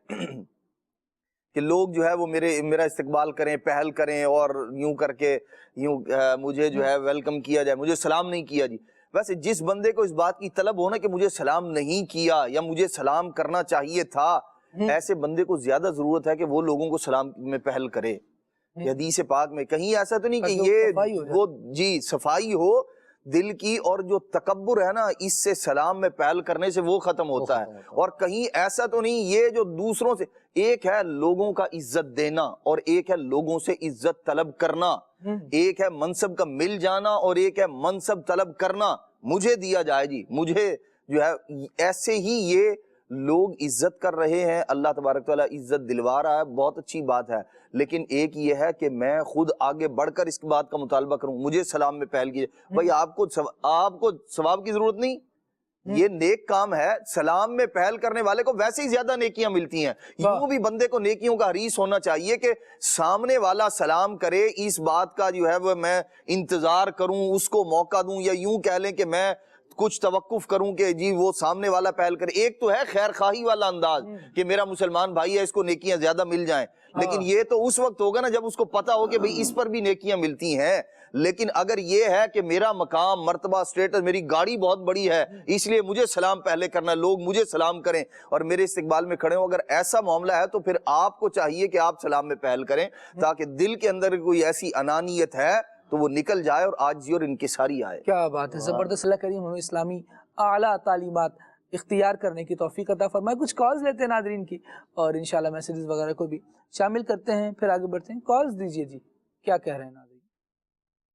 کہ لوگ جو ہے وہ میرا استقبال کریں، پہل کریں اور یوں کر کے یوں مجھے جو ہے ویلکم کیا جائے، مجھے سلام نہیں کیا جی۔ ویسے جس بندے کو اس بات کی طلب ہونا کہ مجھے سلام نہیں کیا یا مجھے سلام کرنا چاہیے تھا، ایسے بندے کو زیادہ ضرورت ہے کہ وہ لوگوں کو سلام میں پہل کرے۔ حدیث پاک میں کہیں ایسا تو نہیں کہ یہ وہ جی صفائی ہو دل کی، اور جو تکبر ہے نا اس سے سلام میں پہل کرنے سے وہ ختم ہوتا ہے، اور کہیں ایسا تو نہیں یہ جو دوسروں سے، ایک ہے لوگوں کا عزت دینا اور ایک ہے لوگوں سے عزت طلب کرنا، ایک ہے منصب کا مل جانا اور ایک ہے منصب طلب کرنا، مجھے دیا جائے جی، مجھے جو ہے، ایسے ہی یہ لوگ عزت کر رہے ہیں، اللہ تبارک تعالیٰ عزت دلوا رہا ہے، بہت اچھی بات ہے، لیکن ایک یہ ہے کہ میں خود آگے بڑھ کر اس بات کا مطالبہ کروں، مجھے سلام میں پہل کیجیے۔ بھائی آپ کو ثواب کی ضرورت نہیں، یہ نیک کام ہے، سلام میں پہل کرنے والے کو ویسے ہی زیادہ نیکیاں ملتی ہیں۔ یوں بھی بندے کو نیکیوں کا حریص ہونا چاہیے کہ سامنے والا سلام کرے، اس بات کا جو ہے وہ میں انتظار کروں، اس کو موقع دوں، یا یوں کہہ لیں کہ میں کچھ توقف کروں کہ جی وہ سامنے والا پہل کرے۔ ایک تو ہے خیر خواہی والا انداز کہ میرا مسلمان بھائی ہے، اس کو نیکیاں زیادہ مل جائیں، لیکن یہ تو اس وقت ہوگا نا جب اس کو پتا ہو کہ بھئی اس پر بھی نیکیاں ملتی ہیں۔ لیکن اگر یہ ہے کہ میرا مقام، مرتبہ، سٹیٹس، میری گاڑی بہت بڑی ہے اس لیے مجھے سلام پہلے کرنا، لوگ مجھے سلام کریں اور میرے استقبال میں کھڑے ہوں، اگر ایسا معاملہ ہے تو پھر آپ کو چاہیے کہ آپ سلام میں پہل کریں، تاکہ دل کے اندر کوئی ایسی انانیت ہے تو وہ نکل جائے اور عاجزی اور انکساری آئے۔ کیا بات ہے، زبردست۔ اللہ کریم ہمیں اسلامی اعلیٰ تعلیمات اختیار کرنے کی توفیق عطا فرمائے۔ کچھ کالز لیتے ہیں ناظرین کی اور انشاءاللہ میسیجز وغیرہ کو بھی شامل کرتے ہیں، پھر آگے بڑھتے ہیں۔ کالز دیجئے جی، کیا کہہ رہے ہیں ناظرین؟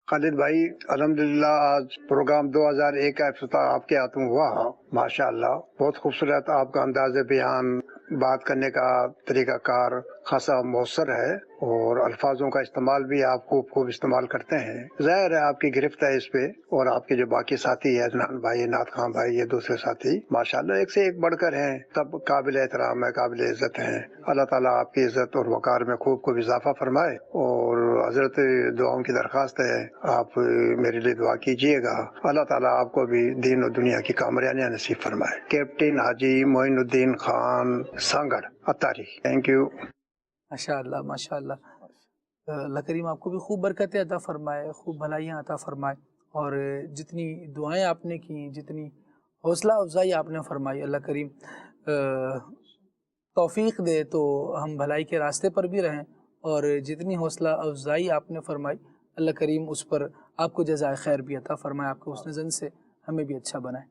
خالد بھائی الحمدللہ آج پروگرام 2001 کا افتتاح آپ کے ہاتھوں ہوا، ماشاءاللہ بہت خوبصورت آپ کا انداز بیان، بات کرنے کا طریقہ کار خاصا مؤثر ہے اور الفاظوں کا استعمال بھی آپ خوب استعمال کرتے ہیں۔ ظاہر ہے آپ کی گرفت ہے اس پہ، اور آپ کے جو باقی ساتھی ہیں عدنان بھائی، نعت خان بھائی، یہ دوسرے ساتھی ماشاءاللہ ایک سے ایک بڑھ کر ہیں، سب قابل احترام ہے، قابل عزت ہیں۔ اللہ تعالیٰ آپ کی عزت اور وقار میں خوب اضافہ فرمائے، اور حضرت دعاؤں کی درخواست ہے آپ میرے لیے دعا کیجئے گا، اللہ تعالیٰ آپ کو بھی دین اور دنیا کی کامیابیاں نصیب فرمائے۔ Captain Haji Moin Uddin Khan سانگڑ Attari, thank you. ماشاءاللہ ماشاءاللہ، اللہ کریم آپ کو بھی خوب برکتیں عطا فرمائے، خوب بھلائیاں عطا فرمائے، اور جتنی دعائیں آپ نے کی، جتنی حوصلہ افزائی آپ نے فرمائی، اللہ کریم توفیق دے تو ہم بھلائی کے راستے پر بھی رہیں، اور جتنی حوصلہ افزائی آپ نے فرمائی اللہ کریم اس پر آپ کو جزائے خیر بھی عطا فرمائے، آپ کو حسن ظن سے ہمیں بھی اچھا بنائے۔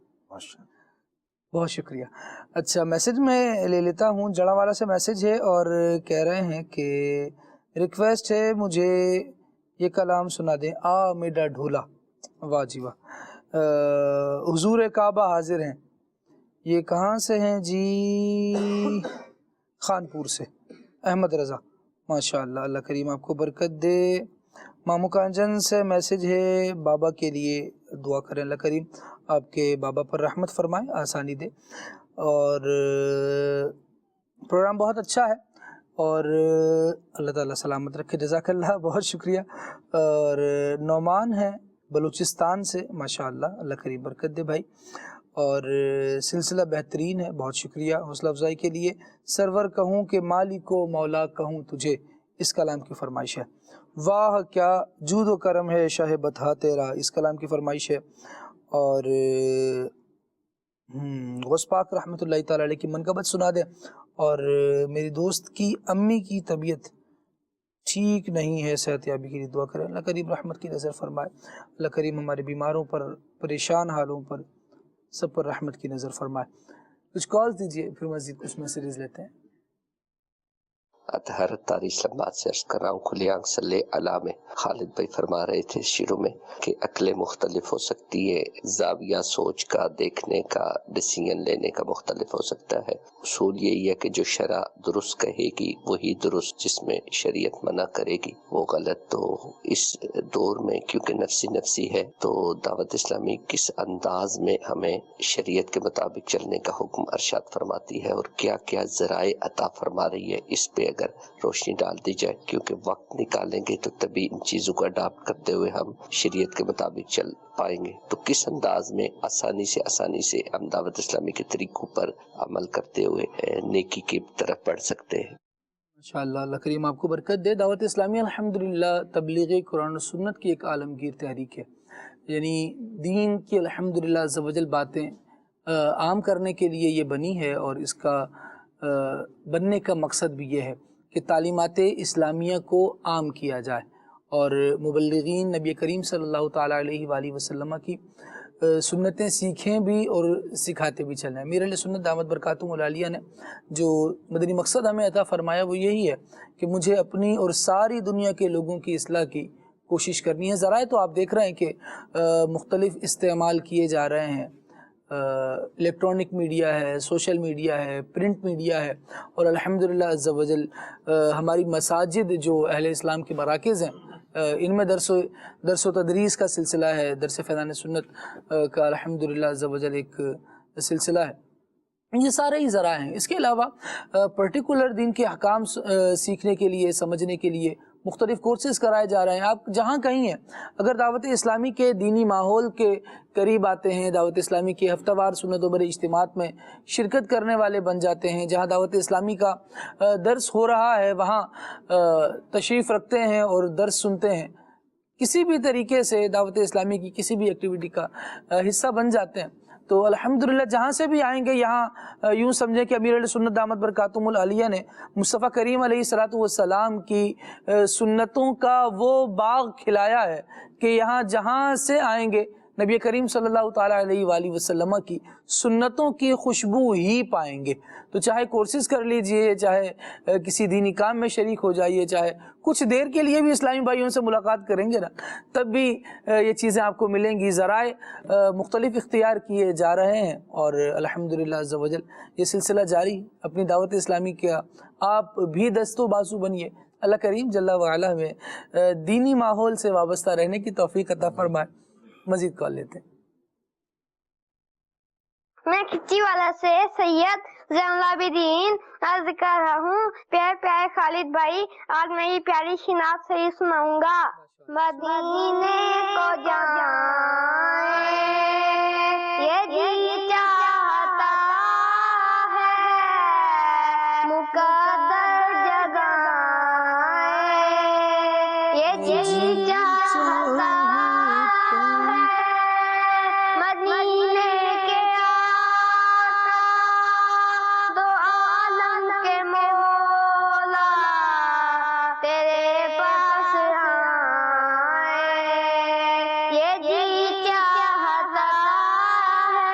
بہت شکریہ۔ اچھا میسج میں لے لیتا ہوں، جڑا والا سے میسج ہے اور کہہ رہے ہیں کہ ریکویسٹ ہے مجھے یہ کلام سنا دیں، آ میڈا ڈھولا۔ واہ جی واہ، حضور کعبہ حاضر ہیں، یہ کہاں سے ہیں جی؟ خانپور سے، احمد رضا، ماشاءاللہ، اللہ کریم آپ کو برکت دے۔ مامو کانجن سے میسج ہے، بابا کے لیے دعا کریں، اللہ کریم آپ کے بابا پر رحمت فرمائے، آسانی دے، اور پروگرام بہت اچھا ہے اور اللہ تعالیٰ سلامت رکھے، جزاک اللہ، بہت شکریہ۔ اور نعمان ہیں بلوچستان سے، ماشاءاللہ، اللہ کریم برکت دے بھائی، اور سلسلہ بہترین ہے، بہت شکریہ حوصلہ افزائی کے لیے۔ سرور کہوں کہ مالک و مولا کہوں تجھے، اس کلام کی فرمائش ہے۔ واہ کیا جود و کرم ہے شاہ بطحا تیرا، اس کلام کی فرمائش ہے۔ اور غوث پاک رحمۃ اللہ تعالیٰ علیہ کی منقبت سنا دیں۔ اور میری دوست کی امی کی طبیعت ٹھیک نہیں ہے، صحت یابی کے لیے دعا کریں، اللہ کریم رحمت کی نظر فرمائے، اللہ کریم ہمارے بیماروں پر، پریشان حالوں پر، سب پر رحمت کی نظر فرمائے۔ کچھ کال دیجئے، پھر مزید کچھ میسیجز لیتے ہیں۔ اطہر تاری اسلام آباد سے عرض کر رہا ہوں، کھلی آنکھ صلی علی میں خالد بھائی فرما رہے تھے شروع میں کہ عقلیں مختلف ہو سکتی ہے، زاویہ سوچ کا، دیکھنے کا، ڈیسیژن لینے کا مختلف ہو سکتا ہے۔ اصول یہی ہے کہ جو شرع درست کہے گی وہی درست، جس میں شریعت منع کرے گی وہ غلط۔ تو اس دور میں کیونکہ نفسی ہے تو دعوت اسلامی کس انداز میں ہمیں شریعت کے مطابق چلنے کا حکم ارشاد فرماتی ہے اور کیا کیا ذرائع عطا فرما رہی ہے، اس پہ اگر روشنی ڈال دی جائے، کیونکہ وقت نکالیں گے تو تبھی ان چیزوں کو اڈاپٹ کرتے ہوئے ہم شریعت کے مطابق چل پائیں گے۔ تو کس انداز میں آسانی سے ہم دعوت اسلامی کے طریقوں پر عمل کرتے ہوئے نیکی کی طرف بڑھ سکتے ہیں۔ ماشاءاللہ، اللہ کریم آپ کو برکت دے۔ دعوت اسلامی الحمدللہ تبلیغ قرآن و سنت کی ایک عالمگیر تحریک ہے، یعنی دین کی الحمدللہ عز و جل باتیں عام کرنے کے لیے یہ بنی ہے، اور اس کا بننے کا مقصد بھی یہ ہے کہ تعلیمات اسلامیہ کو عام کیا جائے، اور مبلغین نبی کریم صلی اللہ تعالیٰ علیہ وآلہ وسلم کی سنتیں سیکھیں بھی اور سکھاتے بھی چلیں۔ امیر اہل سنت دامت برکاتہم العالیہ نے جو مدنی مقصد ہمیں عطا فرمایا وہ یہی ہے کہ مجھے اپنی اور ساری دنیا کے لوگوں کی اصلاح کی کوشش کرنی ہے۔ ذرائع تو آپ دیکھ رہے ہیں کہ مختلف استعمال کیے جا رہے ہیں، الیکٹرانک میڈیا ہے، سوشل میڈیا ہے، پرنٹ میڈیا ہے، اور الحمدللہ عز و جل ہماری مساجد جو اہل اسلام کے مراکز ہیں ان میں درس و تدریس کا سلسلہ ہے، درس فیضان سنت کا الحمدللہ عز و جل ایک سلسلہ ہے۔ یہ سارے ہی ذرائع ہیں۔ اس کے علاوہ پرٹیکولر دین کے احکام سیکھنے کے لیے، سمجھنے کے لیے مختلف کورسز کرائے جا رہے ہیں۔ آپ جہاں کہیں ہیں، اگر دعوت اسلامی کے دینی ماحول کے قریب آتے ہیں، دعوت اسلامی کے ہفتہ وار سنت و بر اجتماعات میں شرکت کرنے والے بن جاتے ہیں، جہاں دعوت اسلامی کا درس ہو رہا ہے وہاں تشریف رکھتے ہیں اور درس سنتے ہیں، کسی بھی طریقے سے دعوت اسلامی کی کسی بھی ایکٹیویٹی کا حصہ بن جاتے ہیں، تو الحمدللہ جہاں سے بھی آئیں گے یہاں یوں سمجھیں کہ امیر اہل سنت دامت برکاتہم العالیہ نے مصطفیٰ کریم علیہ الصلوۃ والسلام کی سنتوں کا وہ باغ کھلایا ہے کہ یہاں جہاں سے آئیں گے نبی کریم صلی اللہ تعالیٰ علیہ وآلہ وسلم کی سنتوں کی خوشبو ہی پائیں گے۔ تو چاہے کورسز کر لیجئے، چاہے کسی دینی کام میں شریک ہو جائیے، چاہے کچھ دیر کے لیے بھی اسلامی بھائیوں سے ملاقات کریں گے نا، تب بھی یہ چیزیں آپ کو ملیں گی۔ ذرائع مختلف اختیار کیے جا رہے ہیں، اور الحمدللہ عز و جل یہ سلسلہ جاری۔ اپنی دعوت اسلامی کا آپ بھی دست و بازو بنیے، اللہ کریم جل وعلا میں دینی ماحول سے وابستہ رہنے کی توفیق عطا فرمائے۔ مزید کال لیتے ہیں۔ میں کھچی والا سے سید زین العابدین عرض کر رہا ہوں، پیارے خالد بھائی، آج میں یہ پیاری سی نعت صحیح سناؤں گا۔ مدینے کو جائیں یہ جی چاہتا ہے، مقدر جگائیں یہ جی چاہتا ہے، مدینے کے آقا دو عالم کے مولا تیرے پاس آئے، یہ جی چاہتا ہے۔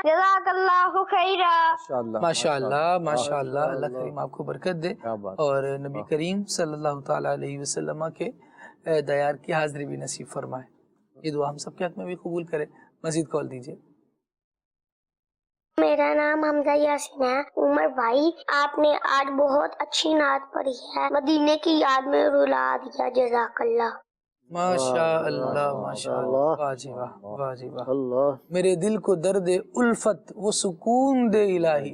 جزاک اللہ خیرہ۔ ماشاءاللہ ماشاءاللہ، اللہ کریم آپ کو برکت دے، اور نبی کریم صلی اللہ تعالیٰ علیہ وسلم کے دیار کی حاضری بھی نصیب فرمائے۔ یہ دعا ہم سب کے حق میں بھی قبول کرے۔ مزید کال دیجئے۔ میرا نام حمزہ یاسین ہے۔ عمر بھائی، آپ نے آج بہت اچھی نعت پڑھی ہے، مدینے کی یاد میں رلا دیا، جزاک اللہ۔ ماشاء اللہ ماشاء اللہ، واہ جی واہ، واہ جی واہ۔ میرے دل کو درد الفت وہ سکون دے الہی،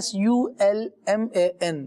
SULMAN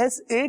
SA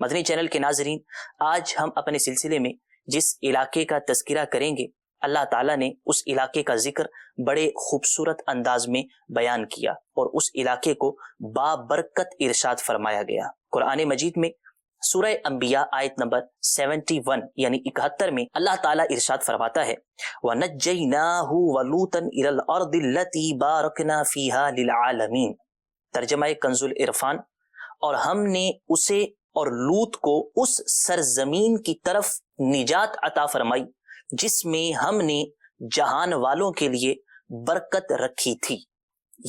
مدنی چینل کے ناظرین، آج ہم اپنے سلسلے میں جس علاقے کا تذکرہ کریں گے، اللہ تعالیٰ نے اس علاقے کا ذکر بڑے خوبصورت انداز میں بیان کیا اور اس علاقے کو بابرکت ارشاد فرمایا گیا۔ قرآن مجید میں سورہ انبیاء آیت نمبر 71 یعنی 71 میں اللہ تعالیٰ ارشاد فرماتا ہے وَنَجَّيْنَاهُ وَلُوطًا إِلَى الْأَرْضِ الَّتِي بَارَكْنَا فِيهَا لِلْعَالَمِينَ، ترجمہ کنز العرفان، اور ہم نے اسے اور لوط کو اس سرزمین کی طرف نجات عطا فرمائی جس میں ہم نے جہان والوں کے لیے برکت رکھی تھی۔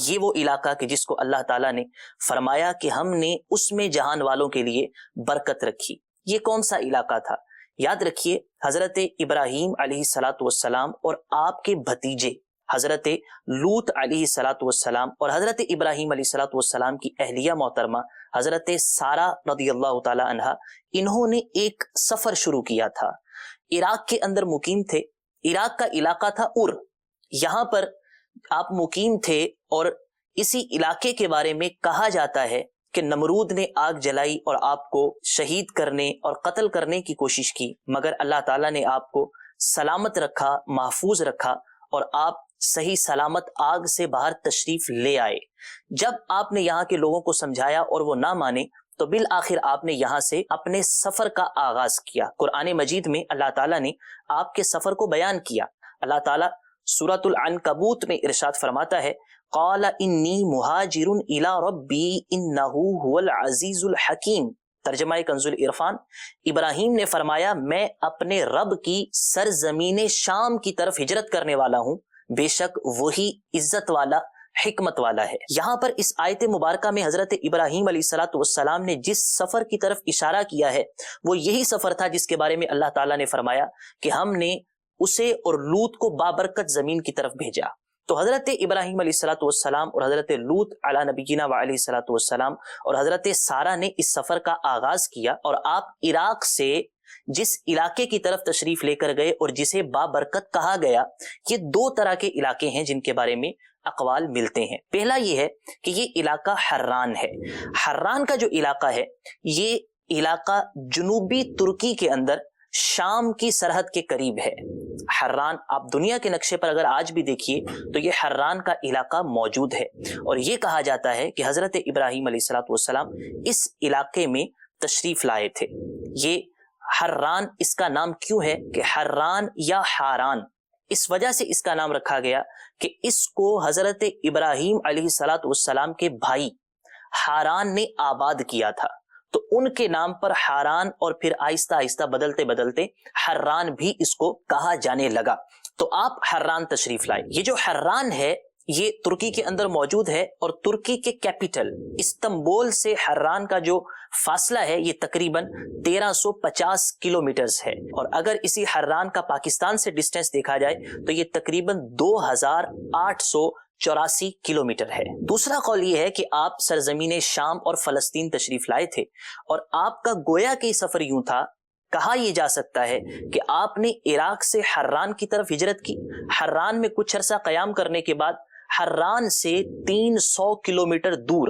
یہ وہ علاقہ کہ جس کو اللہ تعالیٰ نے فرمایا کہ ہم نے اس میں جہان والوں کے لیے برکت رکھی۔ یہ کون سا علاقہ تھا؟ یاد رکھیے، حضرت ابراہیم علیہ الصلاۃ والسلام اور آپ کے بھتیجے حضرت لوط علیہ الصلاۃ والسلام اور حضرت ابراہیم علیہ الصلاۃ والسلام کی اہلیہ محترمہ حضرت سارہ رضی اللہ تعالی عنہا، انہوں نے ایک سفر شروع کیا تھا۔ عراق کے اندر مقیم تھے، عراق کا علاقہ تھا ار، یہاں پر آپ مقیم تھے، اور اسی علاقے کے بارے میں کہا جاتا ہے کہ نمرود نے آگ جلائی اور آپ کو شہید کرنے اور قتل کرنے کی کوشش کی، مگر اللہ تعالیٰ نے آپ کو سلامت رکھا، محفوظ رکھا، اور آپ صحیح سلامت آگ سے باہر تشریف لے آئے۔ جب آپ نے یہاں کے لوگوں کو سمجھایا اور وہ نہ مانے تو بالآخر آپ نے یہاں سے اپنے سفر کا آغاز کیا۔ قرآن مجید میں اللہ تعالیٰ نے آپ کے سفر کو بیان کیا۔ اللہ تعالیٰ سورۃ العنکبوت میں ارشاد فرماتا ہے قال انی مہاجر الی ربی انہ هو العزیز الحکیم، ترجمہ کنز العرفان، ابراہیم نے فرمایا میں اپنے رب کی سرزمین شام کی طرف ہجرت کرنے والا ہوں، بے شک وہی عزت والا حکمت والا ہے۔ یہاں پر اس آیت مبارکہ میں حضرت ابراہیم علیہ الصلاۃ والسلام نے جس سفر کی طرف اشارہ کیا ہے وہ یہی سفر تھا جس کے بارے میں اللہ تعالیٰ نے فرمایا کہ ہم نے اسے اور لوط کو بابرکت زمین کی طرف بھیجا۔ تو حضرت ابراہیم علیہ الصلاۃ والسلام اور حضرت لوط علی نبینا وعلیہ الصلاۃ والسلام اور حضرت سارہ نے اس سفر کا آغاز کیا، اور آپ عراق سے جس علاقے کی طرف تشریف لے کر گئے اور جسے بابرکت کہا گیا، یہ دو طرح کے علاقے ہیں جن کے بارے میں اقوال ملتے ہیں۔ پہلا یہ ہے کہ یہ علاقہ حران ہے۔ حران کا جو علاقہ ہے یہ علاقہ جنوبی ترکی کے اندر شام کی سرحد کے قریب ہے۔ حران آپ دنیا کے نقشے پر اگر آج بھی دیکھیے تو یہ حران کا علاقہ موجود ہے، اور یہ کہا جاتا ہے کہ حضرت ابراہیم علیہ الصلاۃ والسلام اس علاقے میں تشریف لائے تھے۔ یہ حران اس کا نام کیوں ہے کہ حران یا حاران، اس وجہ سے اس کا نام رکھا گیا کہ اس کو حضرت ابراہیم علیہ الصلاۃ والسلام کے بھائی حاران نے آباد کیا تھا، تو ان کے نام پر حاران اور پھر آہستہ آہستہ بدلتے بدلتے حران بھی اس کو کہا جانے لگا۔ تو آپ حران تشریف لائے۔ یہ جو حران ہے یہ ترکی کے اندر موجود ہے، اور ترکی کے کیپٹل استنبول سے حران کا جو فاصلہ ہے یہ تقریباً 1350 کلومیٹرز ہے، اور اگر اسی حران کا پاکستان سے ڈسٹینس دیکھا جائے تو یہ تقریباً 2884 کلومیٹر ہے۔ دوسرا قول یہ ہے کہ آپ سرزمین شام اور فلسطین تشریف لائے تھے، اور آپ کا گویا کہ سفر یوں تھا، کہا یہ جا سکتا ہے کہ آپ نے عراق سے حران کی طرف ہجرت کی، حران میں کچھ عرصہ قیام کرنے کے بعد حران سے 300 کلومیٹر دور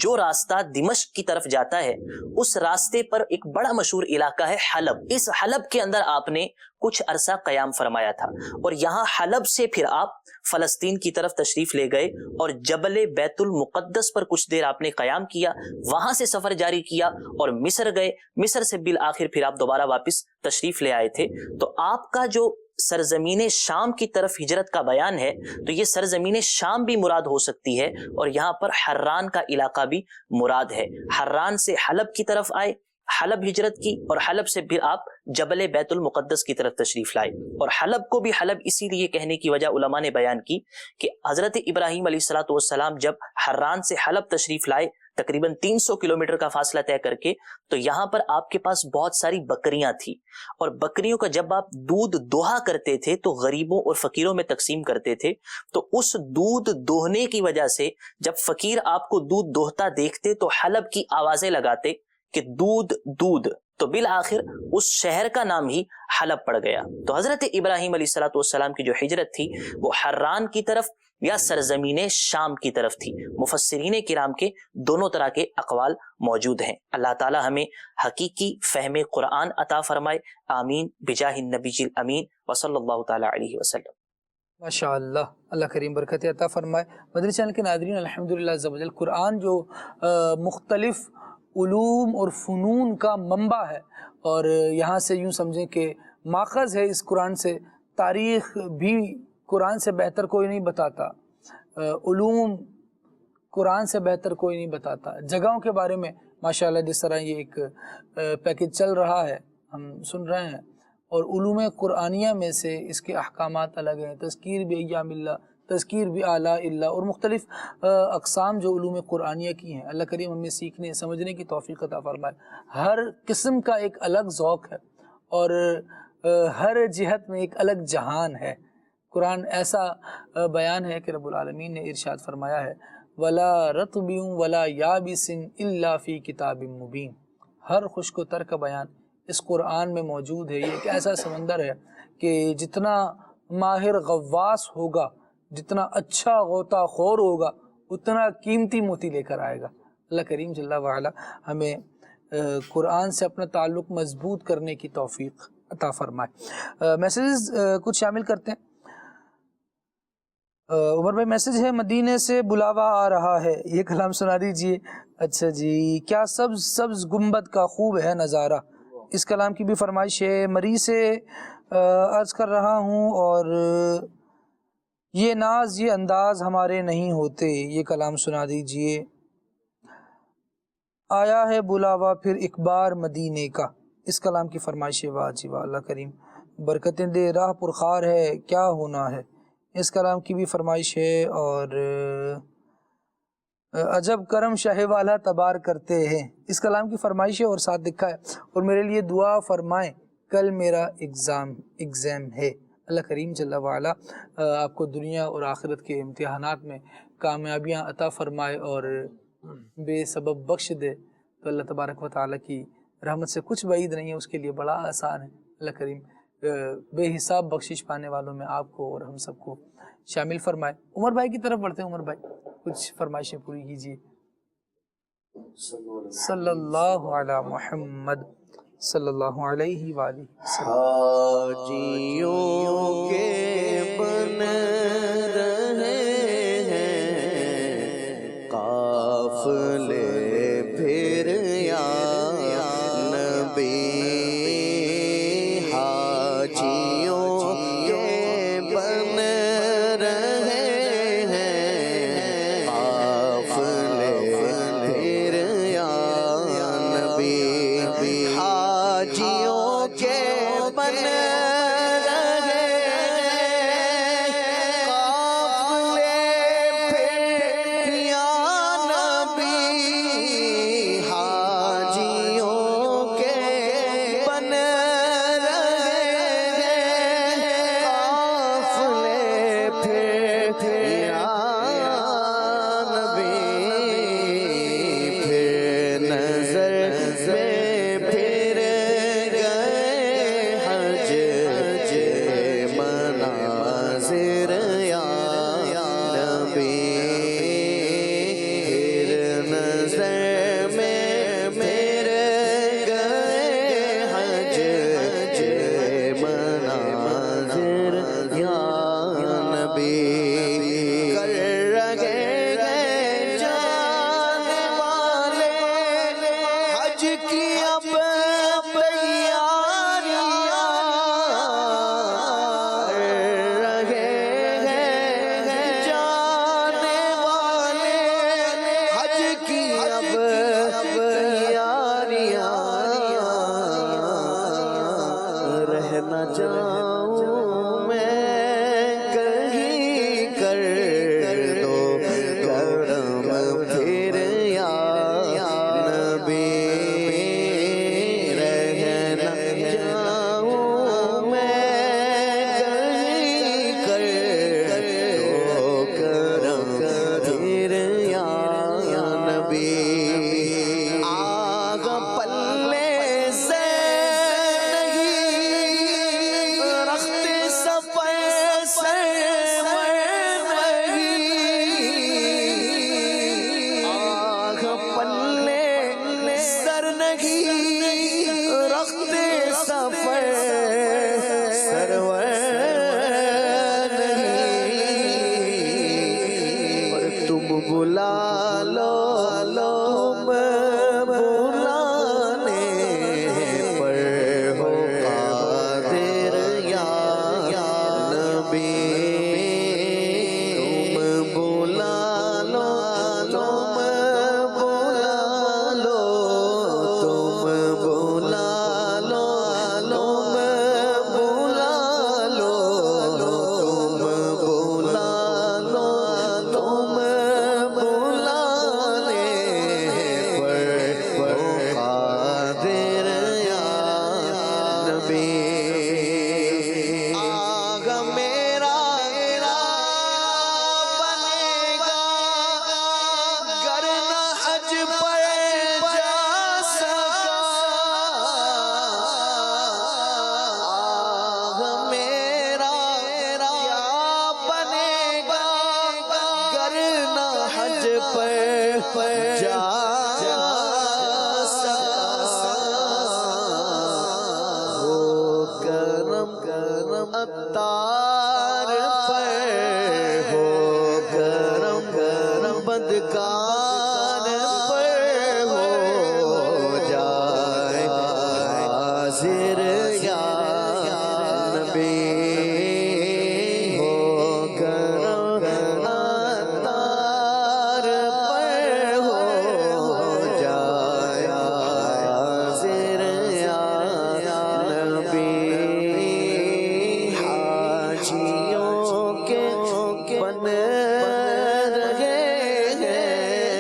جو راستہ دمشق کی طرف جاتا ہے، اس راستے پر ایک بڑا مشہور علاقہ ہے حلب۔ اس حلب کے اندر آپ نے کچھ عرصہ قیام فرمایا تھا، اور یہاں حلب سے پھر آپ فلسطین کی طرف تشریف لے گئے اور جبل بیت المقدس پر کچھ دیر آپ نے قیام کیا، وہاں سے سفر جاری کیا اور مصر گئے، مصر سے بالآخر پھر آپ دوبارہ واپس تشریف لے آئے تھے۔ تو آپ کا جو سرزمین شام کی طرف ہجرت کا بیان ہے تو یہ سرزمین شام بھی مراد ہو سکتی ہے، اور یہاں پر حران کا علاقہ بھی مراد ہے۔ حران سے حلب کی طرف آئے، حلب ہجرت کی، اور حلب سے پھر آپ جبل بیت المقدس کی طرف تشریف لائے۔ اور حلب کو بھی حلب اسی لیے کہنے کی وجہ علماء نے بیان کی کہ حضرت ابراہیم علیہ الصلاۃ والسلام جب حران سے حلب تشریف لائے تقریباً 300 کلومیٹر کا فاصلہ طے کر کے، تو یہاں پر آپ کے پاس بہت ساری بکریاں تھیں، اور بکریوں کا جب آپ دودھ دوہا کرتے تھے تو غریبوں اور فقیروں میں تقسیم کرتے تھے، تو اس دودھ دوہنے کی وجہ سے جب فقیر آپ کو دودھ دوہتا دیکھتے تو حلب کی آوازیں لگاتے کہ دودھ دودھ، تو بالآخر اس شہر کا نام ہی حلب پڑ گیا۔ تو حضرت ابراہیم علیہ الصلوۃ والسلام کی جو ہجرت تھی وہ حران کی طرف یا سرزمین شام کی طرف تھی۔ مفسرین کرام کے دونوں طرح کے اقوال موجود ہیں۔ اللہ تعالی ہمیں حقیقی فہم قرآن عطا فرمائے، آمین بجاہ النبی الامین وصلی اللہ تعالی علیہ وسلم۔ ماشاء اللہ، اللہ کریم برکت عطا فرمائے۔ مدنی چینل کے ناظرین، الحمدللہ عز و جل قرآن جو مختلف علوم اور فنون کا منبع ہے، اور یہاں سے یوں سمجھیں کہ ماخذ ہے اس قرآن سے، تاریخ بھی قرآن سے بہتر کوئی نہیں بتاتا، علوم قرآن سے بہتر کوئی نہیں بتاتا، جگہوں کے بارے میں ماشاءاللہ جس طرح یہ ایک پیکج چل رہا ہے ہم سن رہے ہیں، اور علوم قرآنیہ میں سے اس کے احکامات الگ ہیں، تذکیر بھی ایام اللہ، تذکیر بھی آلاء اللہ، اور مختلف اقسام جو علوم قرآنیہ کی ہیں۔ اللہ کریم ہمیں سیکھنے سمجھنے کی توفیق عطا فرمائے۔ ہر قسم کا ایک الگ ذوق ہے اور ہر جہت میں ایک الگ جہان ہے۔ قرآن ایسا بیان ہے کہ رب العالمین نے ارشاد فرمایا ہے وَلَا رَطْبٍ وَلَا يَابِسٍ إِلَّا فِي كِتَابٍ مُبِينٍ۔ ہر خشک و تر کا بیان اس قرآن میں موجود ہے۔ یہ ایک ایسا سمندر ہے کہ جتنا ماہر غواص ہوگا، جتنا اچھا غوطہ خور ہوگا، اتنا قیمتی موتی لے کر آئے گا۔ اللہ کریم جل وعلا ہمیں قرآن سے اپنا تعلق مضبوط کرنے کی توفیق عطا فرمائے۔ میسیجز کچھ شامل کرتے ہیں۔ عمر بھائی میسیج ہے، مدینے سے بلاوا آ رہا ہے، یہ کلام سنا دیجئے۔ اچھا جی، کیا سبز سبز گنبد کا خوب ہے نظارہ، اس کلام کی بھی فرمائش ہے۔ مری سے عرض کر رہا ہوں، اور یہ ناز یہ انداز ہمارے نہیں ہوتے، یہ کلام سنا دیجئے۔ آیا ہے بلاوا پھر ایک بار مدینے کا، اس کلام کی فرمائش ہے۔ واہ جی واہ، اللہ کریم برکتیں دے، راہ پرخار ہے کیا ہونا ہے، اس کلام کی بھی فرمائش ہے۔ اور عجب کرم شاہ والا تبار کرتے ہیں، اس کلام کی فرمائش ہے، اور ساتھ لکھا ہے اور میرے لیے دعا فرمائیں کل میرا ایگزام ہے۔ اللہ کریم جل وعلا آپ کو دنیا اور آخرت کے امتحانات میں کامیابیاں عطا فرمائے اور بے سبب بخش دے۔ تو اللہ تبارک و تعالیٰ کی رحمت سے کچھ بعید نہیں ہے، اس کے لیے بڑا آسان ہے۔ اللہ کریم بے حساب بخشش پانے والوں میں آپ کو اور ہم سب کو شامل فرمائے۔ عمر بھائی کی طرف بڑھتے ہیں۔ عمر بھائی کچھ فرمائشیں پوری کیجیے۔ صلی اللہ علی محمد صلی اللہ علیہ وآلہ وسلم۔ حاجیوں کے بن رہے ہیں قافلے پھر یا نبی، حاجیوں کے بن رہے ہیں قافلے پھر یا نبی، حاجیوں کے بن رہے ہیں بلا لو تم بلانے پر ہو قادر یا نبی تم بلا لو تم بلا لو تم بلا لو تم بلا لو تم بلا لو تم بلانے پر قادر یا نبی آغا میرا بنے گا گر نہ حج پر جا سکا آغا میرا بنے گا گر نہ حج پر جا ہو کرم اتار پر ہو کرم بدکار پر ہو جائے حاضر یا نبی ہو کرم اتار پر ہو جائے حاضر یا نبی حاجیوں کے بن رہے ہیں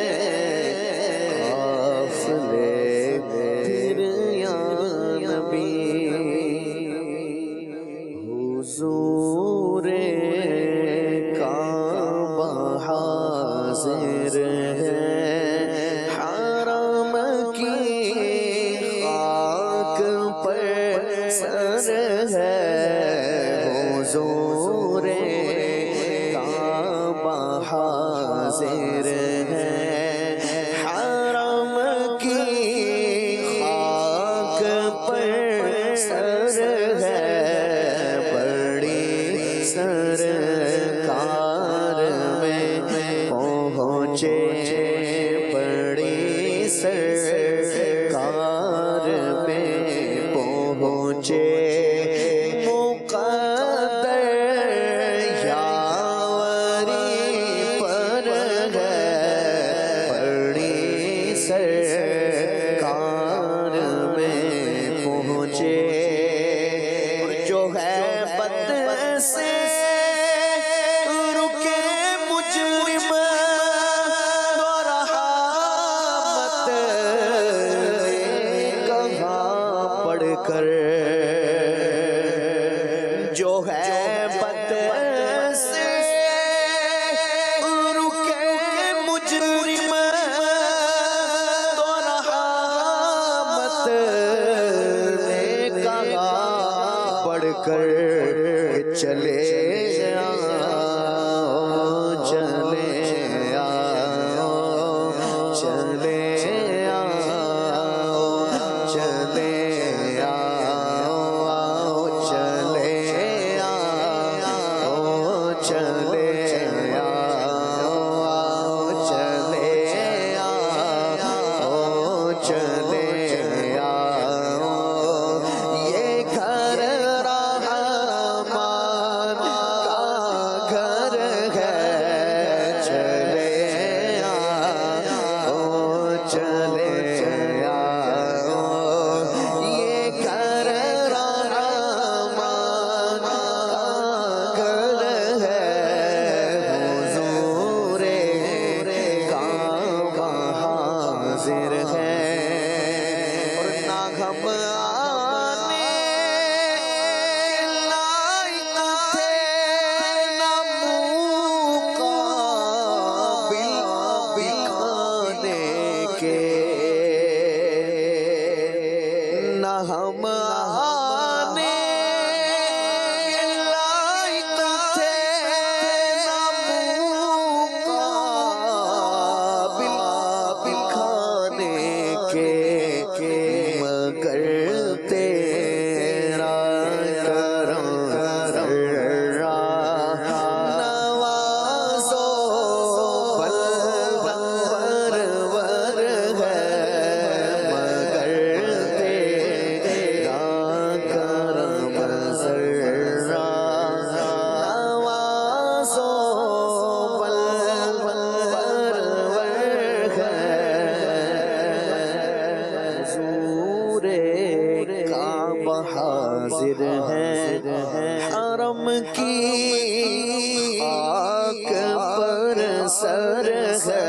سر ہے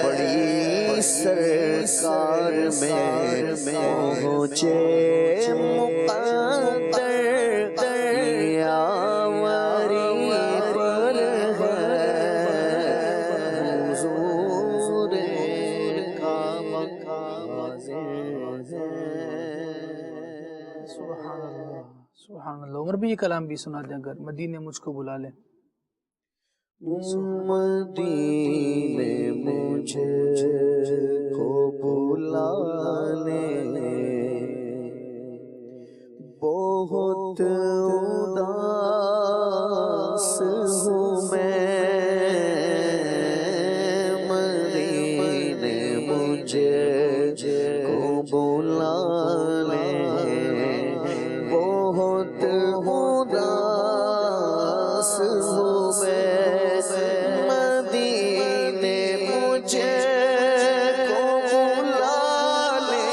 بڑی سرکار میں پہنچے مقدر یاوری پر ہے حضور کا مقام سبحان اللہ سبحان اللہ. عمر بھی یہ کلام بھی سنا دیں اگر مدینے مجھ کو بلا لیں. مدینے مجھے کو بلا لے بہت اداس ہوں میں مدینے مجھے کو بلا لے بہت اداس ہوں میں مدینے مجھے کو بلا لے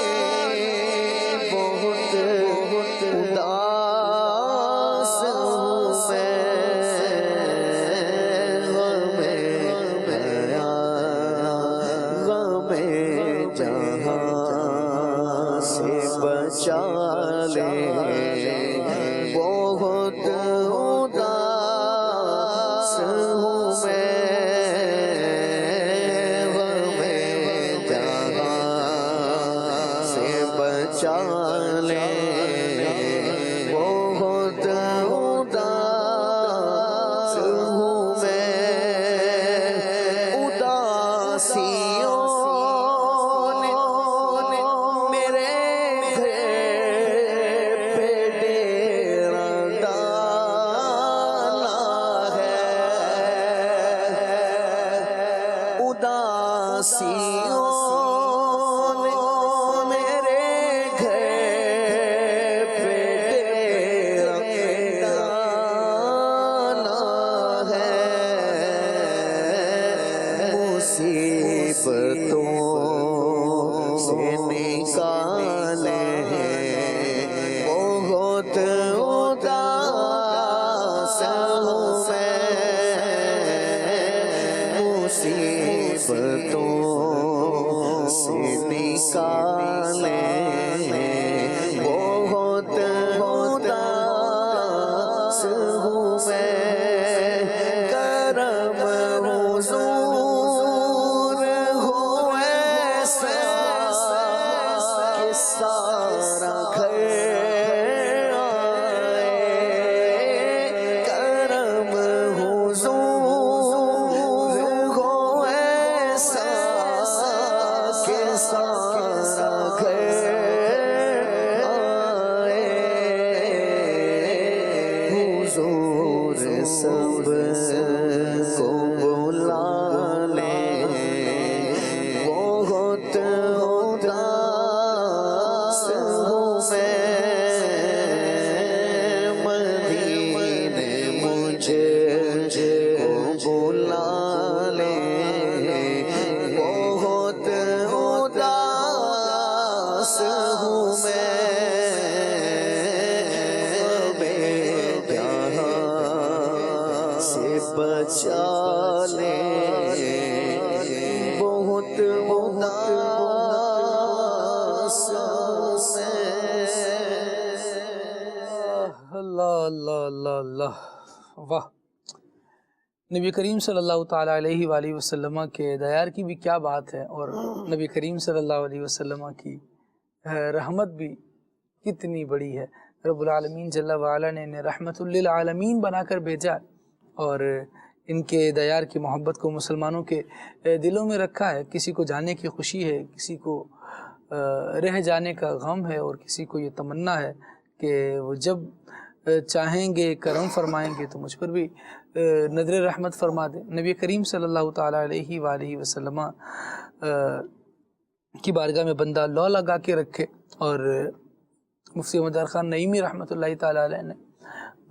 بہت اداس ہوں میں غم جہاں سے بچا لے بہت اداس ہوں میں جہاں سے بچا لے بہت اداس ہوں میں اداسیوں نے میرے گھر پہ ڈیرا ڈالا ہے اداسیوں نے میرے گھر پہ ڈیرا ڈالا ہے مصیبتوں سے نکالے بہت اداس ہوں میں مصیبتوں سے نکالے بہت اداس ہوں میں کرم حضور ہو ایسا کہ سارا گھر آئے کرم حضور ہو ایسا کہ سارا گھر آئے حضور سب کو بلا لے بہت اداس ہوں میں مدینے مجھے کو بلا لے بہت اداس ہوں میں جہاں سے بچا لے بہت اداس اللہ اللہ اللہ اللہ. واہ. نبی کریم صلی اللہ تعالیٰ علیہ وآلہ وسلم کے دیار کی بھی کیا بات ہے اور نبی کریم صلی اللہ علیہ وسلم کی رحمت بھی کتنی بڑی ہے. رب العالمین جل وعلا نے انہیں رحمت للعالمین بنا کر بھیجا اور ان کے دیار کی محبت کو مسلمانوں کے دلوں میں رکھا ہے. کسی کو جانے کی خوشی ہے، کسی کو رہ جانے کا غم ہے اور کسی کو یہ تمنا ہے کہ وہ جب چاہیں گے کرم فرمائیں گے تو مجھ پر بھی نظر رحمت فرما دیں. نبی کریم صلی اللہ تعالیٰ علیہ وآلہ وسلم کی بارگاہ میں بندہ لو لگا کے رکھے. اور مفتی محمد خان نعیمی رحمۃ اللہ تعالیٰ علیہ نے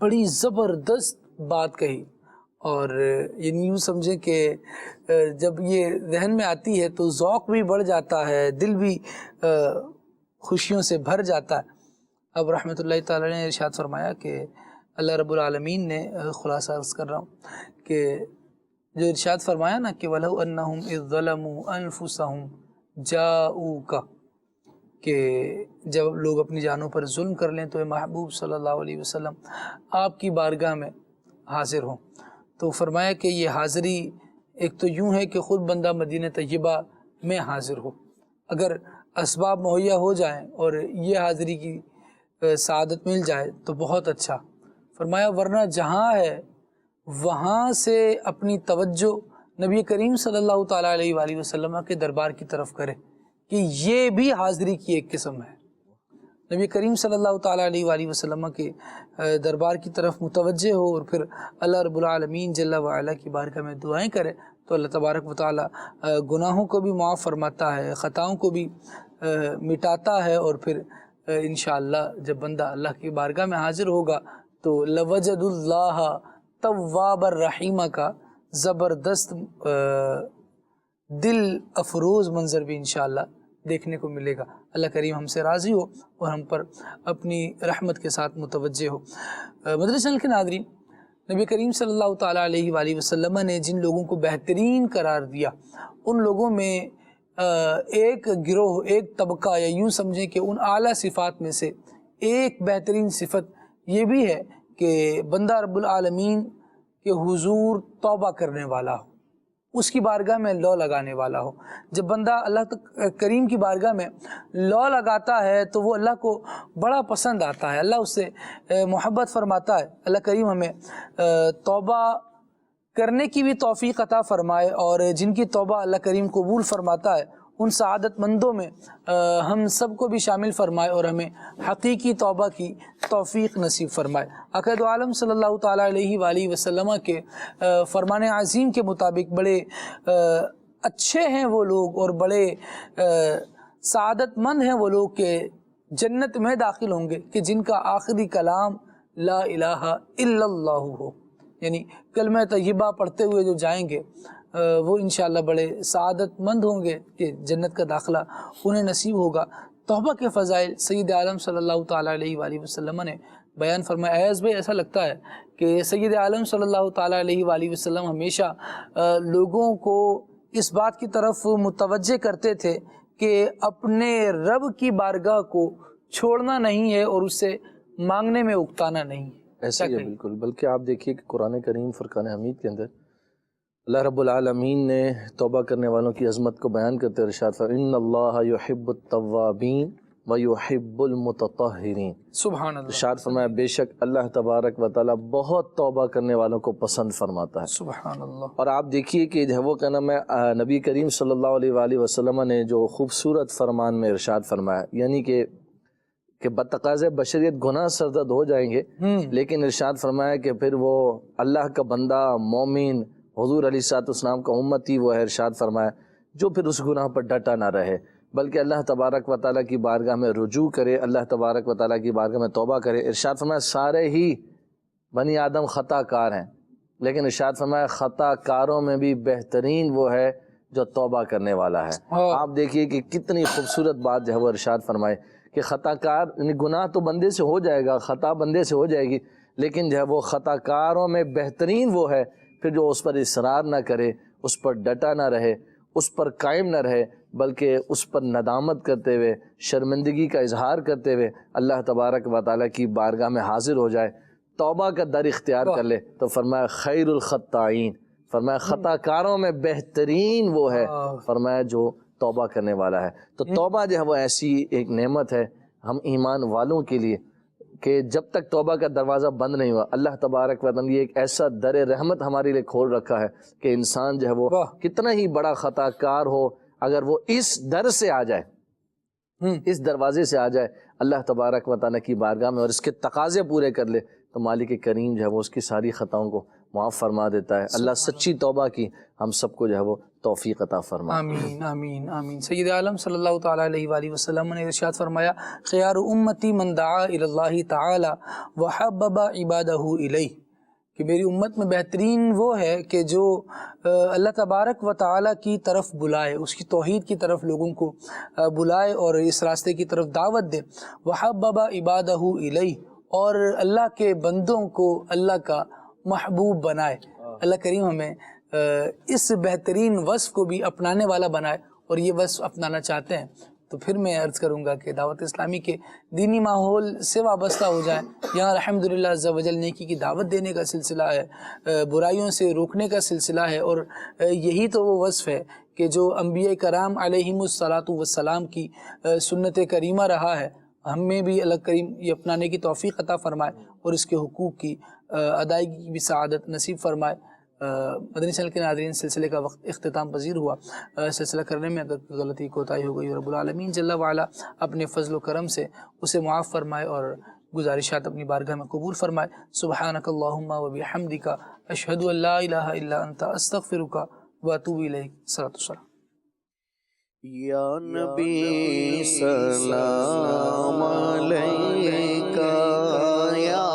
بڑی زبردست بات کہی اور یعنی یوں سمجھیں کہ جب یہ ذہن میں آتی ہے تو ذوق بھی بڑھ جاتا ہے، دل بھی خوشیوں سے بھر جاتا ہے. اب رحمۃ اللہ تعالیٰ نے ارشاد فرمایا کہ اللہ رب العالمین نے خلاصہ عرض کر رہا ہوں کہ جو ارشاد فرمایا نا کہ وَلَوْ أَنَّهُمْ إِذْ ظَلَمُوا أَنفُسَهُمْ جَاءُوكَ، کہ جب لوگ اپنی جانوں پر ظلم کر لیں تو اے محبوب صلی اللہ علیہ وسلم آپ کی بارگاہ میں حاضر ہوں. تو فرمایا کہ یہ حاضری ایک تو یوں ہے کہ خود بندہ مدینہ طیبہ میں حاضر ہو، اگر اسباب مہیا ہو جائیں اور یہ حاضری کی سعادت مل جائے تو بہت اچھا. فرمایا ورنہ جہاں ہے وہاں سے اپنی توجہ نبی کریم صلی اللہ تعالیٰ علیہ وآلہ وسلم کے دربار کی طرف کرے، کہ یہ بھی حاضری کی ایک قسم ہے. نبی کریم صلی اللہ تعالیٰ علیہ وآلہ وسلم کے دربار کی طرف متوجہ ہو اور پھر اللہ رب العالمین جل وعلا کی بارگاہ میں دعائیں کرے تو اللہ تبارک و تعالیٰ گناہوں کو بھی معاف فرماتا ہے، خطاؤں کو بھی مٹاتا ہے، اور پھر انشاءاللہ جب بندہ اللہ کی بارگاہ میں حاضر ہوگا تو لوجد اللہ تواب الرحیمہ کا زبردست دل افروز منظر بھی انشاءاللہ دیکھنے کو ملے گا. اللہ کریم ہم سے راضی ہو اور ہم پر اپنی رحمت کے ساتھ متوجہ ہو. مدنی چینل کے ناظرین، نبی کریم صلی اللہ تعالیٰ علیہ وآلہ وسلم نے جن لوگوں کو بہترین قرار دیا ان لوگوں میں ایک گروہ، ایک طبقہ، یا یوں سمجھیں کہ ان اعلیٰ صفات میں سے ایک بہترین صفت یہ بھی ہے کہ بندہ رب العالمین کے حضور توبہ کرنے والا ہو، اس کی بارگاہ میں لو لگانے والا ہو. جب بندہ اللہ کریم کی بارگاہ میں لو لگاتا ہے تو وہ اللہ کو بڑا پسند آتا ہے، اللہ اس سے محبت فرماتا ہے. اللہ کریم ہمیں توبہ کرنے کی بھی توفیق عطا فرمائے، اور جن کی توبہ اللہ کریم قبول فرماتا ہے ان سعادت مندوں میں ہم سب کو بھی شامل فرمائے اور ہمیں حقیقی توبہ کی توفیق نصیب فرمائے. آقا دو عالم صلی اللہ تعالیٰ علیہ وآلہ وسلم کے فرمان عظیم کے مطابق بڑے اچھے ہیں وہ لوگ اور بڑے سعادت مند ہیں وہ لوگ کہ جنت میں داخل ہوں گے کہ جن کا آخری کلام لا الہ الا اللہ ہو، یعنی کلمہ طیبہ پڑھتے ہوئے جو جائیں گے وہ انشاءاللہ بڑے سعادت مند ہوں گے کہ جنت کا داخلہ انہیں نصیب ہوگا. توبہ کے فضائل سید عالم صلی اللہ تعالیٰ علیہ وآلہ وسلم نے بیان فرمایا. ایاز بھائی ایسا لگتا ہے کہ سید عالم صلی اللہ تعالیٰ علیہ وآلہ وسلم ہمیشہ لوگوں کو اس بات کی طرف متوجہ کرتے تھے کہ اپنے رب کی بارگاہ کو چھوڑنا نہیں ہے اور اس سے مانگنے میں اکتانا نہیں ہے. ایسا ہی ہے بالکل. بلکہ آپ دیکھیے کہ قرآن کریم فرقان حمید کے اندر اللہ رب العالمین نے توبہ کرنے والوں کی عظمت کو بیان کرتے ہوئے ارشاد فرمایا ان اللہ یحب التوابین ویحب المتطہرین. سبحان اللہ. ارشاد فرمایا بے شک اللہ تبارک و تعالیٰ بہت توبہ کرنے والوں کو پسند فرماتا ہے. سبحان اللہ. اور آپ دیکھیے کہ وہ کہنا میں نبی کریم صلی اللہ علیہ وآلہ وسلم نے جو خوبصورت فرمان میں ارشاد فرمایا، یعنی کہ بتقاضِ بشریت گناہ سرزد ہو جائیں گے لیکن ارشاد فرمایا کہ پھر وہ اللہ کا بندہ مومن حضور علیہ الصلوۃ والسلام کا امتی وہ ہے. ارشاد فرمایا جو پھر اس گناہ پر ڈٹا نہ رہے بلکہ اللہ تبارک و تعالیٰ کی بارگاہ میں رجوع کرے، اللہ تبارک و تعالیٰ کی بارگاہ میں توبہ کرے. ارشاد فرمایا سارے ہی بنی آدم خطا کار ہیں لیکن ارشاد فرمایا خطا کاروں میں بھی بہترین وہ ہے جو توبہ کرنے والا ہے. آپ دیکھیے کہ کتنی خوبصورت بات جو ہے وہ ارشاد فرمائے کہ خطا کار، یعنی گناہ تو بندے سے ہو جائے گا، خطا بندے سے ہو جائے گی، لیکن جو ہے وہ خطا کاروں میں بہترین وہ ہے پھر جو اس پر اصرار نہ کرے، اس پر ڈٹا نہ رہے، اس پر قائم نہ رہے، بلکہ اس پر ندامت کرتے ہوئے، شرمندگی کا اظہار کرتے ہوئے اللہ تبارک و تعالیٰ کی بارگاہ میں حاضر ہو جائے، توبہ کا در اختیار کر لے. تو فرمایا خیر الخطائین، فرمایا خطا کاروں میں بہترین وہ ہے فرمایا جو توبہ کرنے والا ہے. تو توبہ جو ہے وہ ایسی ایک نعمت ہے ہم ایمان والوں کے لیے کہ جب تک توبہ کا دروازہ بند نہیں ہوا اللہ تبارک و تعالیٰ نے ایک ایسا در رحمت ہمارے لیے کھول رکھا ہے کہ انسان جو ہے وہ کتنا ہی بڑا خطا کار ہو اگر وہ اس در سے آ جائے، اس دروازے سے آ جائے اللہ تبارک و تعالیٰ کی بارگاہ میں اور اس کے تقاضے پورے کر لے تو مالک کریم جو ہے وہ اس کی ساری خطاؤں کو معاف فرما دیتا ہے. اللہ سچی توبہ کی ہم سب کو جو ہے وہ توفیق عطا فرمائے. آمین آمین آمین. سید عالم صلی اللہ تعالیٰ علیہ وآلہ وسلم نے ارشاد فرمایا خیار امتی من دعا الی اللہ تعالی وحبب عبادہ الیہ، کہ میری امت میں بہترین وہ ہے کہ جو اللہ تبارک و تعالیٰ کی طرف بلائے، اس کی توحید کی طرف لوگوں کو بلائے اور اس راستے کی طرف دعوت دے. وحبب عبادہ الیہ، اور اللہ کے بندوں کو اللہ کا محبوب بنائے. اللہ کریم ہمیں اس بہترین وصف کو بھی اپنانے والا بنائے اور یہ وصف اپنانا چاہتے ہیں تو پھر میں عرض کروں گا کہ دعوت اسلامی کے دینی ماحول سے وابستہ ہو جائیں. یہاں الحمدللہ عز و جل نیکی کی دعوت دینے کا سلسلہ ہے، برائیوں سے روکنے کا سلسلہ ہے، اور یہی تو وہ وصف ہے کہ جو انبیاء کرام علیہم الصلاۃ والسلام کی سنت کریمہ رہا ہے. ہمیں بھی اللہ کریم یہ اپنانے کی توفیق عطا فرمائے اور اس کے حقوق کی ادائیگی کی بھی سعادت نصیب فرمائے. مدنی چینل کے ناظرین، سلسلے کا وقت اختتام پذیر ہوا. سلسلہ کرنے میں اگر کوئی غلطی کوتاہی ہو گئی، رب العالمین جل وعلا اپنے فضل و کرم سے اسے معاف فرمائے اور گزارشات اپنی بارگاہ میں قبول فرمائے. سبحانک اللہم و بحمدک اشہد ان لا الہ الا انت استغفرک و اتوب الیک. صلاۃ والسلام. یا نبی سلام علیکہ، یا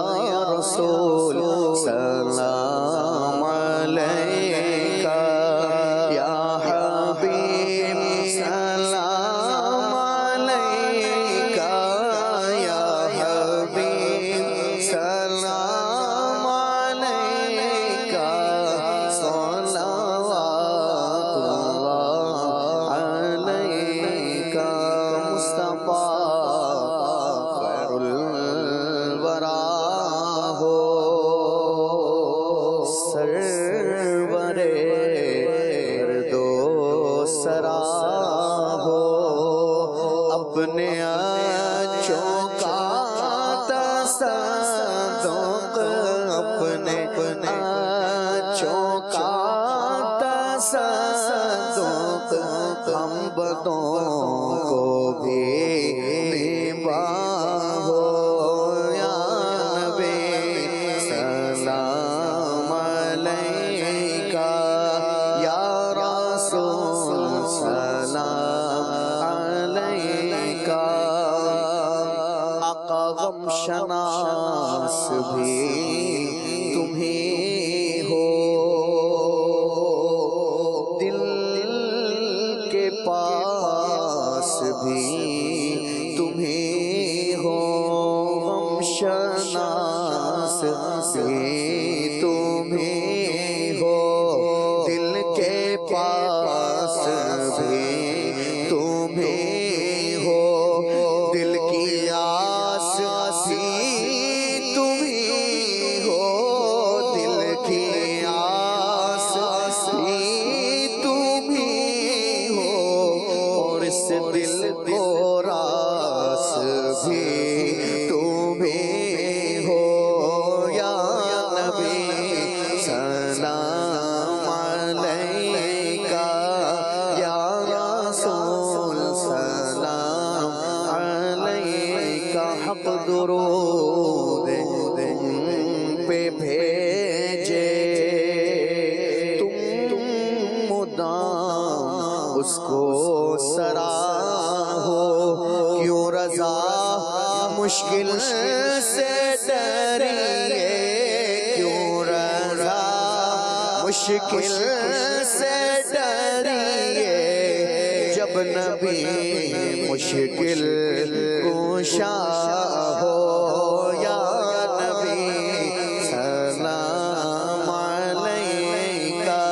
رسول سلام علیکہ، یا حبیب سلام علیکہ، یا حبیب سلام علیکہ، صلوات اللہ علیکہ. مصطفیٰ خیر الورا ہو، سرور دو سرا ہو، اپنے اچھوں کا تصدق، اپنے اچھوں کا تصدق، ہم بدوں کو بھی نباہ ہو. یا نبی سلام علیکہ، یا رسول سلام علیکہ. آقا غم شناس بھی تمہیں ہو، دل کے پاس بھی تمہیں ہو، غم شناس بھی تمہیں ہو، دل کے پاس بھی تمہیں ہو، دل کی آس بھی تمہیں ہو، دل کی آس بھی تمہیں ہو، اور اس دل کو راس بھی تمہیں ہو. یا نبی سلام علیکہ، یا رسول سلام علیکہ. حق درود پہ بھیجے تم مدام اس کو سراہو، کیوں رضا مشکل سے ڈریے، کیوں رضا مشکل سے ڈریے، جب نبی مشکل کشا ہو. یا نبی سلام علیکہ،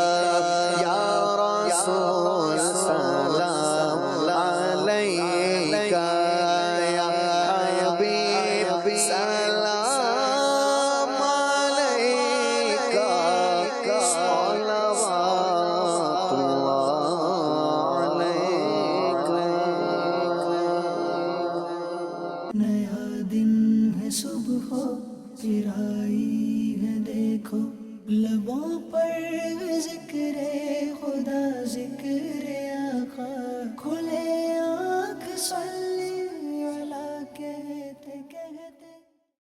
یا رسول سلام علیکہ، یا حبیب سلام علیکہ، صلوات اللہ علیکہ. نیا دن ہے صبح پھر آئی